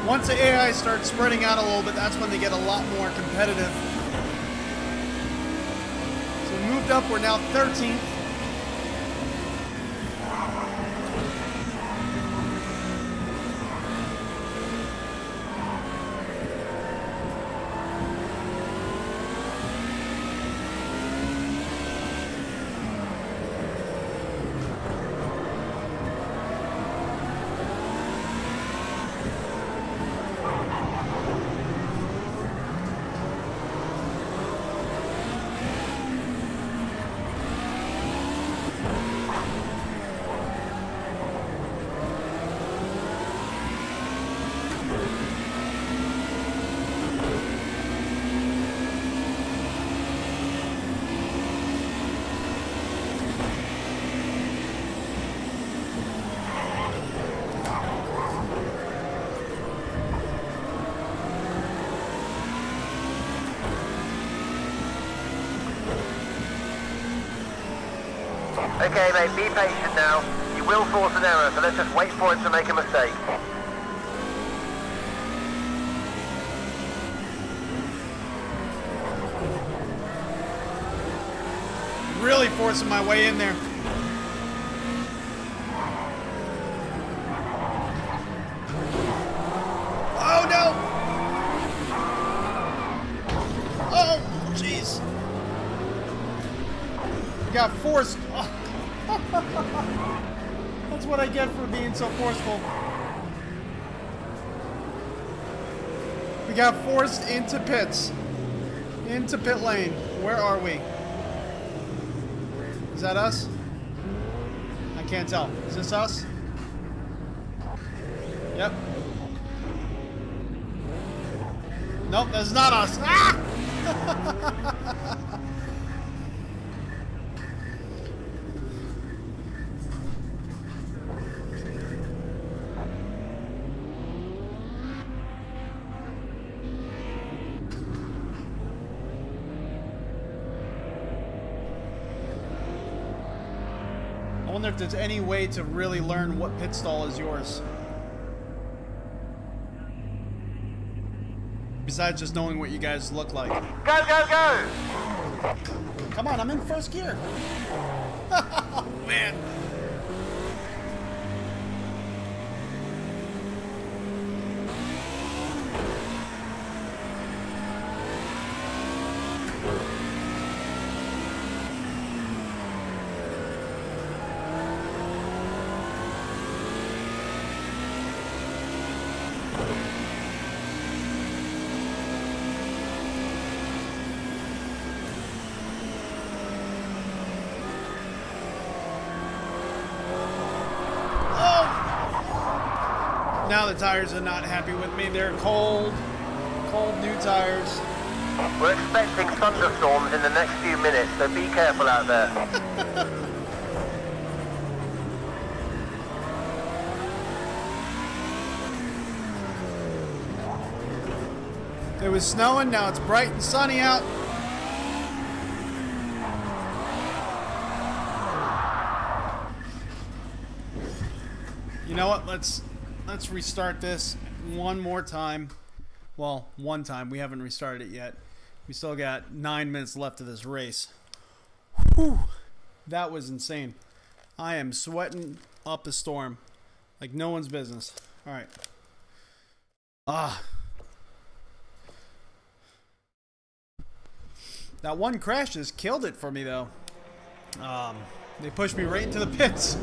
Once the AI starts spreading out a little bit, that's when they get a lot more competitive. So we moved up, we're now 13th. Okay, mate, be patient now. You will force an error, so let's just wait for it to make a mistake. Really forcing my way in there. got forced. That's what I get for being so forceful. We got forced into pits. Into pit lane. Where are we? Is that us? I can't tell. Is this us? Yep. Nope, that's not us. Ah! I wonder if there's any way to really learn what pit stall is yours. Besides just knowing what you guys look like. Go, go, go! Come on, I'm in first gear. Oh, man. Now the tires are not happy with me. They're cold, cold new tires. We're expecting thunderstorms in the next few minutes, so be careful out there. It was snowing, now it's bright and sunny out. You know what? Let's restart this one more time. Well, one time. We haven't restarted it yet. We still got 9 minutes left of this race. Whew. That was insane. I am sweating up a storm like no one's business. All right. That one crash just killed it for me, though. They pushed me right into the pits.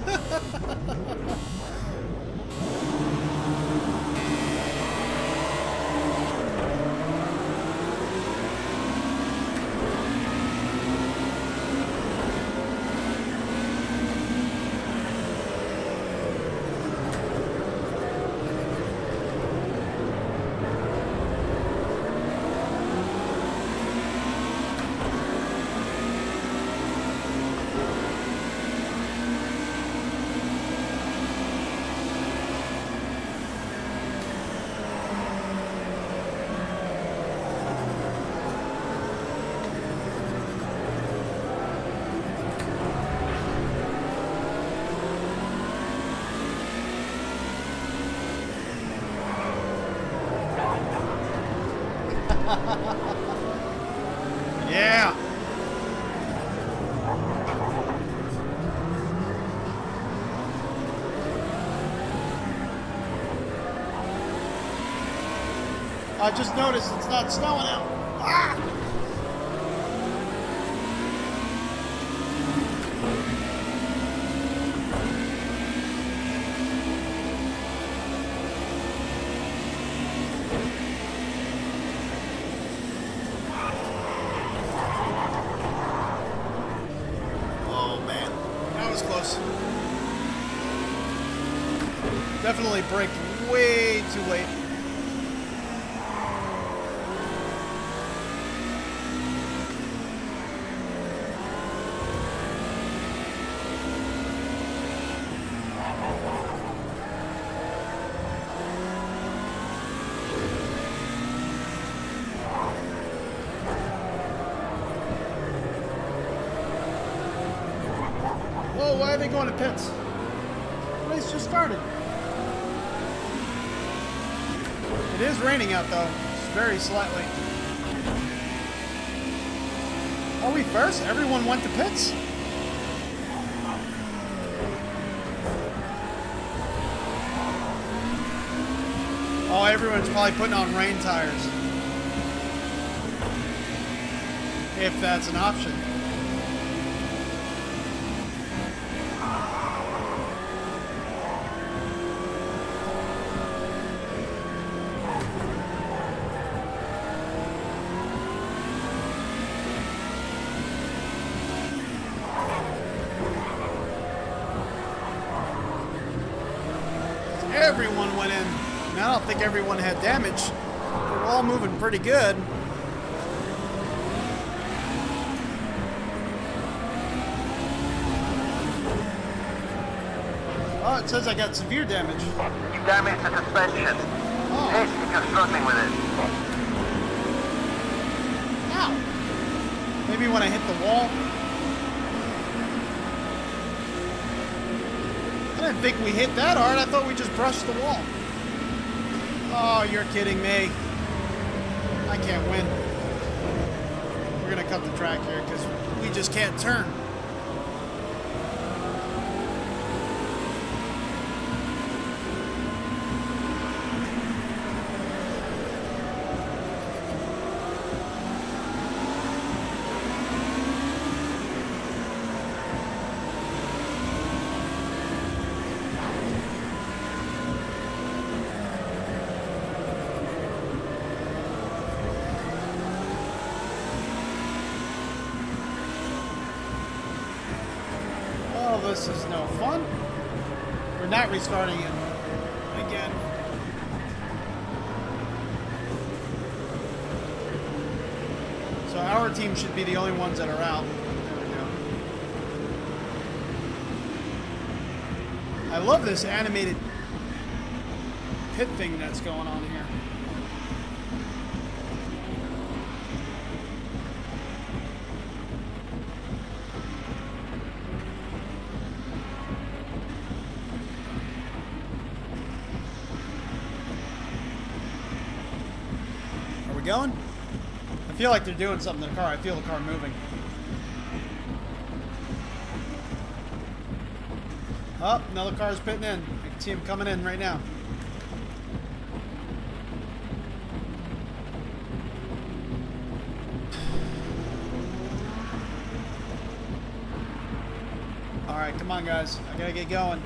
Yeah. I just noticed it's not snowing out. Ah! Definitely braked way too late. Whoa, why are they going to pits? The race just started. It is raining out though, just very slightly. Are we first? Everyone went to pits? Oh, everyone's probably putting on rain tires. If that's an option. everyone went in. I mean, I don't think everyone had damage. They were all moving pretty good. Oh, it says I got severe damage. You damaged the suspension. Oh. Hit if you're struggling with it. Ow. Maybe when I hit the wall. I didn't think we hit that hard. I thought we just brushed the wall. Oh, you're kidding me. I can't win. We're going to cut the track here because we just can't turn. This is no fun. We're not restarting it again. So our team should be the only ones that are out. There we go. I love this animated pit thing that's going on here. Going? I feel like they're doing something to the car. I feel the car moving. Oh, another car's pitting in. I can see him coming in right now. Alright, come on guys. I gotta get going.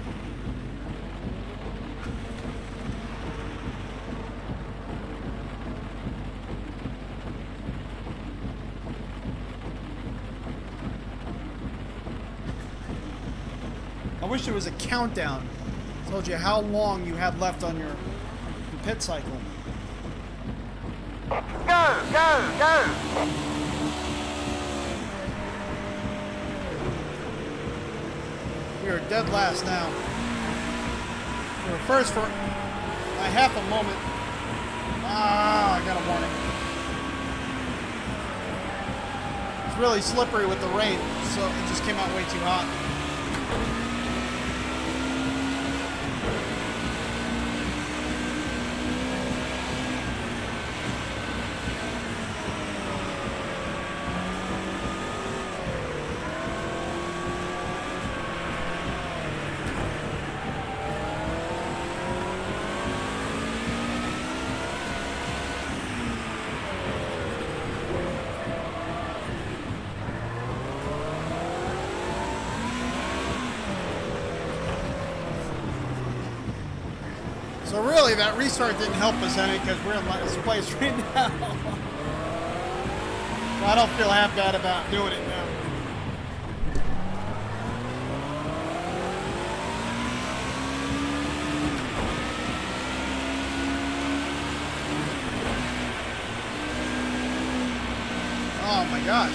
I wish there was a countdown. It told you how long you had left on your pit cycle. Go, go, go! We are dead last now. We were first for a half a moment. Ah, I got a warning. It's really slippery with the rain, so it just came out way too hot. So really, that restart didn't help us any because we're in last place right now. So I don't feel half bad about doing it now. Oh my gosh.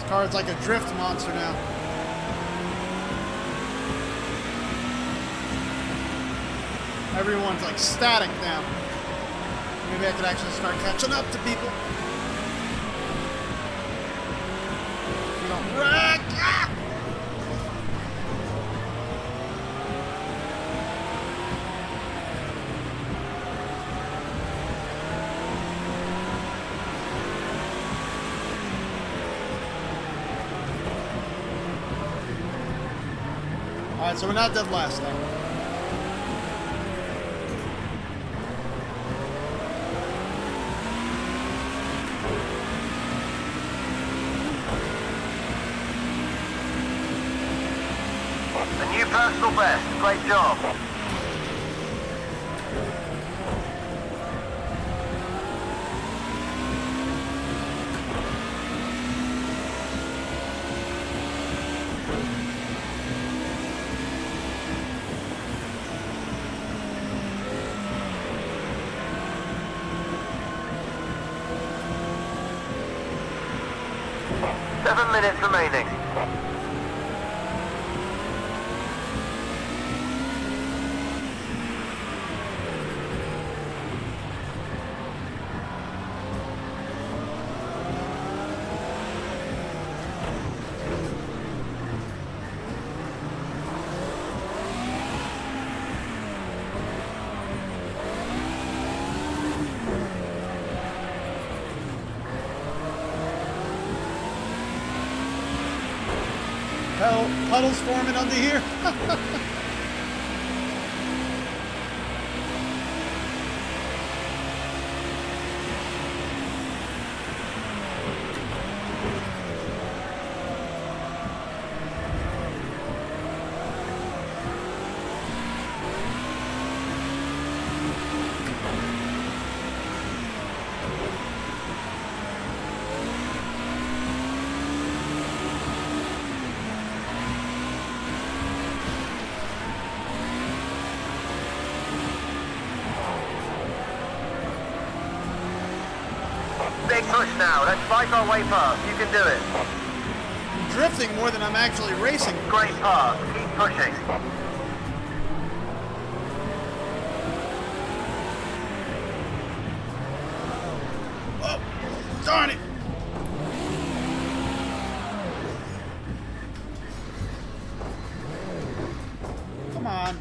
Car's like a drift monster now. Everyone's like static now. Maybe I could actually start catching up to people. We don't wreck. Ah! Alright, so we're not dead last now. A new personal best. Great job. minutes remaining. Puddles forming under here. Big push now. Let's fight our way past. You can do it. I'm drifting more than I'm actually racing. Great pass. Keep pushing. Oh, darn it. Come on.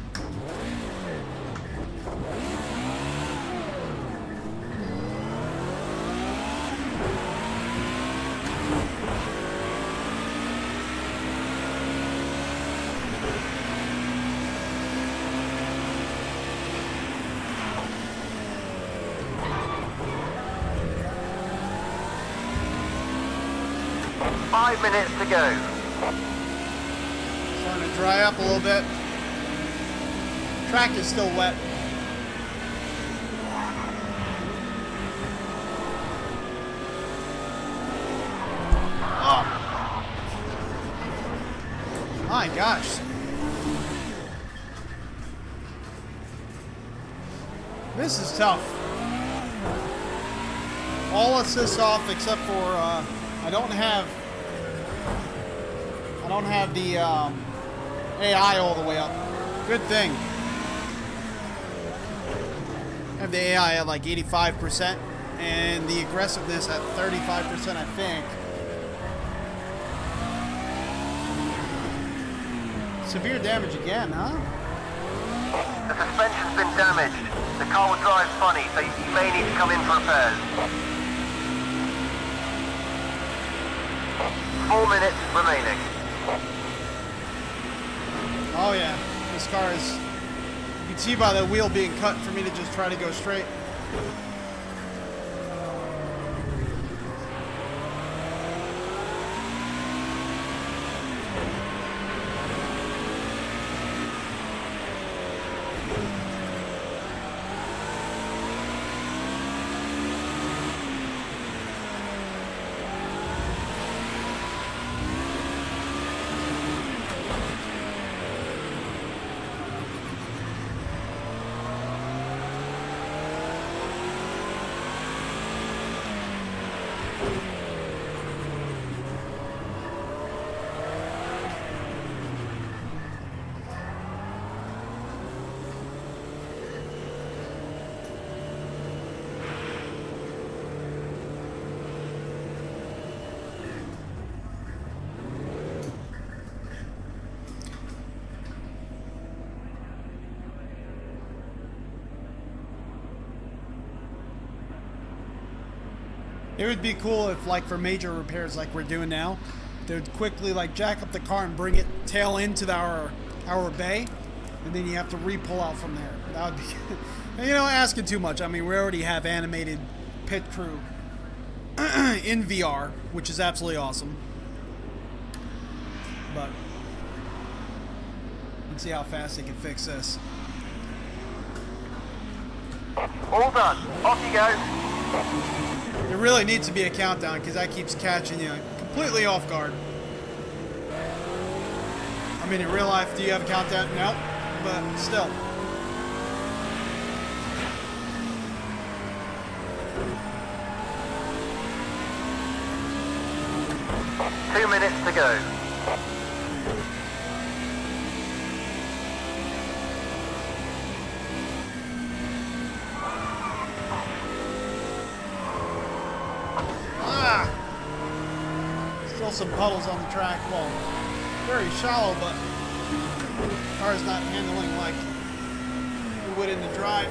Five minutes to go. Starting to dry up a little bit. Track is still wet. Oh. My gosh. This is tough. All assists off except for I don't have the AI all the way up. Good thing. I have the AI at like 85% and the aggressiveness at 35%, I think. Severe damage again, huh? The suspension's been damaged. The car will drive funny, so you may need to come in for repairs. 4 minutes remaining. Oh yeah, this car is, you can see by the wheel being cut for me to just try to go straight. It would be cool if, like, for major repairs like we're doing now, they would quickly, like, jack up the car and bring it tail into our bay, and then you have to re-pull out from there. That would be, you know, asking too much. I mean, we already have animated pit crew in VR, which is absolutely awesome. But let's see how fast they can fix this. All done. Off you go. There really needs to be a countdown because that keeps catching you completely off guard. I mean, in real life, do you have a countdown? No, but still. Two minutes to go. Still some puddles on the track. Well, very shallow, but the car's not handling like you would in the drive.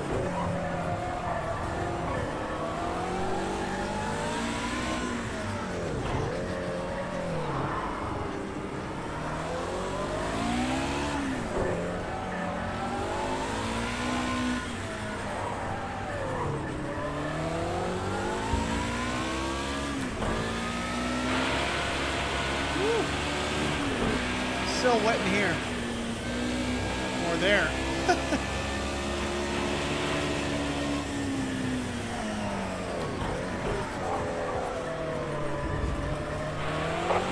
Still wet in here. Or there.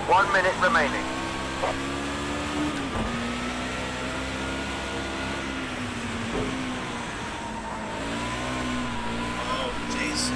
One minute remaining. Oh, jeez.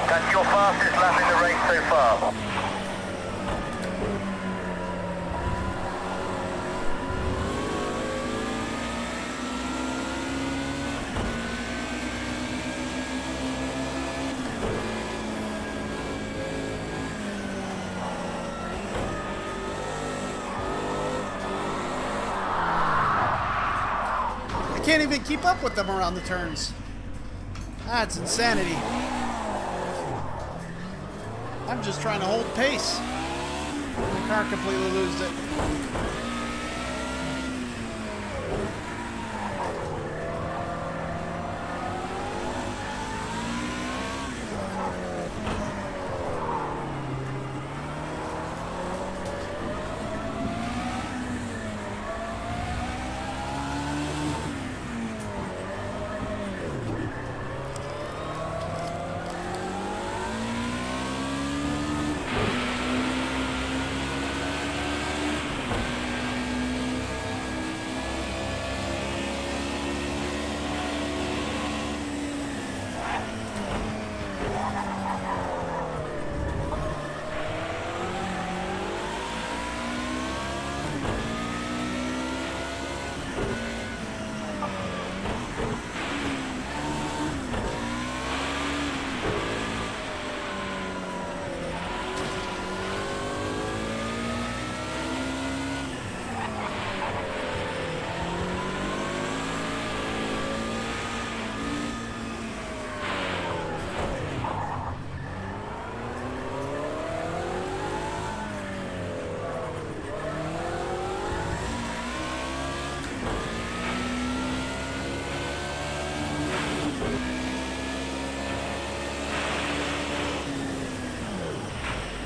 That's your fastest lap in the race so far. I can't even keep up with them around the turns. That's insanity. I'm just trying to hold pace. The car completely loses it.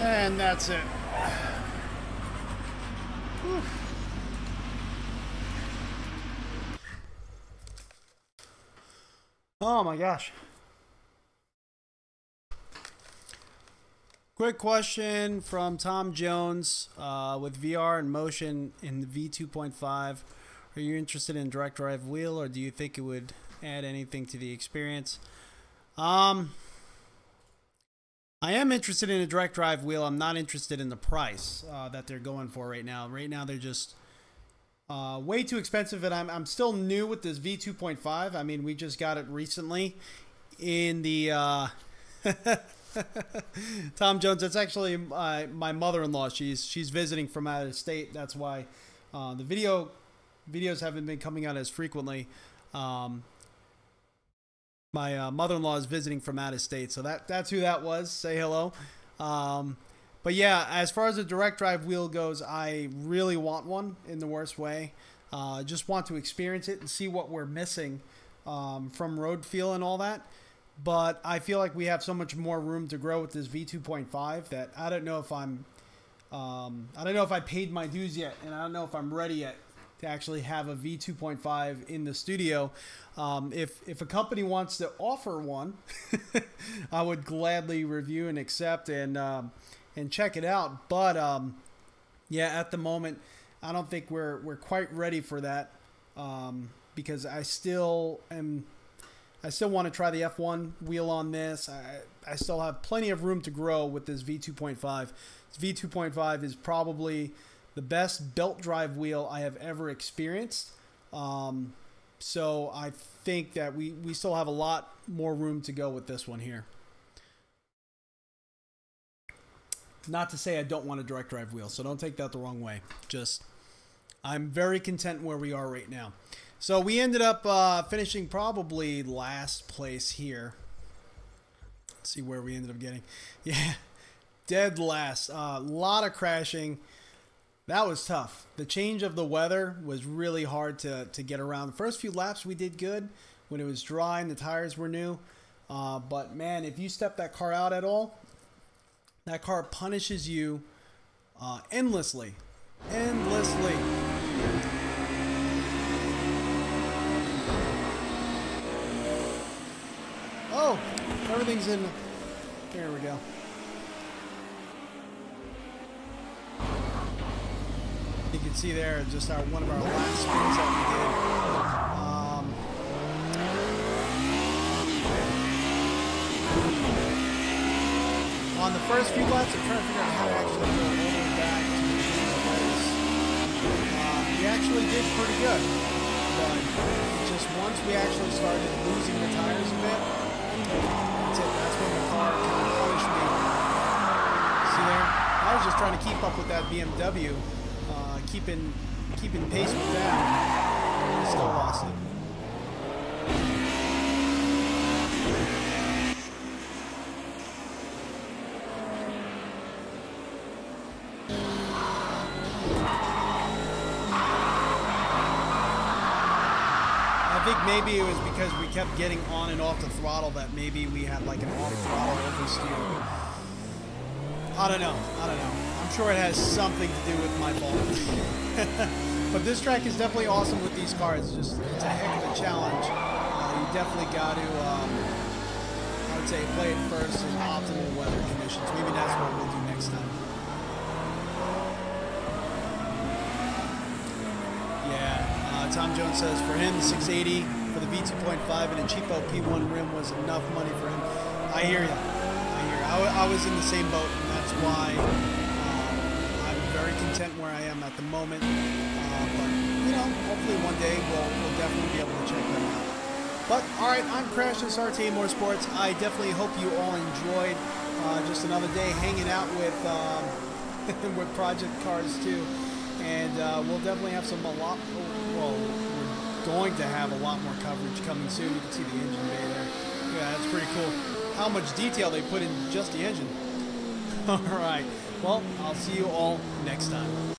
And that's it. Whew. Oh my gosh. Quick question from Tom Jones. With VR and motion in the V2.5, are you interested in direct drive wheel, or do you think it would add anything to the experience? I am interested in a direct drive wheel. I'm not interested in the price that they're going for right now. Right now, they're just way too expensive, and I'm still new with this V2.5. I mean, we just got it recently in the Tom Jones. That's actually my mother-in-law. She's visiting from out of state. That's why the videos haven't been coming out as frequently. My mother-in-law is visiting from out of state, so that's who that was. Say hello. But yeah, as far as the direct drive wheel goes, I really want one in the worst way. Just want to experience it and see what we're missing from road feel and all that. but I feel like we have so much more room to grow with this V2.5 that I don't know if I paid my dues yet, and I don't know if I'm ready yet to actually have a V2.5 in the studio. If a company wants to offer one, I would gladly review and accept and check it out. But yeah, at the moment, I don't think we're quite ready for that, because I still want to try the F1 wheel on this. I still have plenty of room to grow with this V2.5. This V2.5 is probably the best belt drive wheel I have ever experienced. So I think that we still have a lot more room to go with this one here. Not to say I don't want a direct drive wheel, so don't take that the wrong way. Just, I'm very content where we are right now. So we ended up finishing probably last place here. Let's see where we ended up getting. Yeah, dead last. A lot of crashing. That was tough. The change of the weather was really hard to get around. The first few laps we did good when it was dry and the tires were new. But man, if you step that car out at all, that car punishes you endlessly. Endlessly. Oh, everything's in. There we go. You can see there just one of our last spins that we did. On the first few laps, I'm trying to figure out how to actually go all the way back to the place. We actually did pretty good, but just once we actually started losing the tires a bit, that's it. That's when the car kind of punished me. See there? I was just trying to keep up with that BMW. Keeping pace with that, we still lost it. I think maybe it was because we kept getting on and off the throttle that maybe we had like an off throttle oversteer. I don't know. I'm sure it has something to do with my fault. But this track is definitely awesome with these cars. It's a heck of a challenge. You definitely got to, I would say, play it first in optimal weather conditions. Maybe that's what we'll do next time. Yeah, Tom Jones says for him, the 680 for the V2.5 and a cheapo P1 rim was enough money for him. I hear you. I was in the same boat, and that's why I'm very content where I am at the moment. But, you know, hopefully one day we'll definitely be able to check that out. But, all right, I'm Crash, this RTA Motorsports. I definitely hope you all enjoyed just another day hanging out with with Project Cars 2. And we'll definitely have we're going to have a lot more coverage coming soon. You can see the engine bay there. Yeah, that's pretty cool. How much detail they put in just the engine. All right. Well, I'll see you all next time.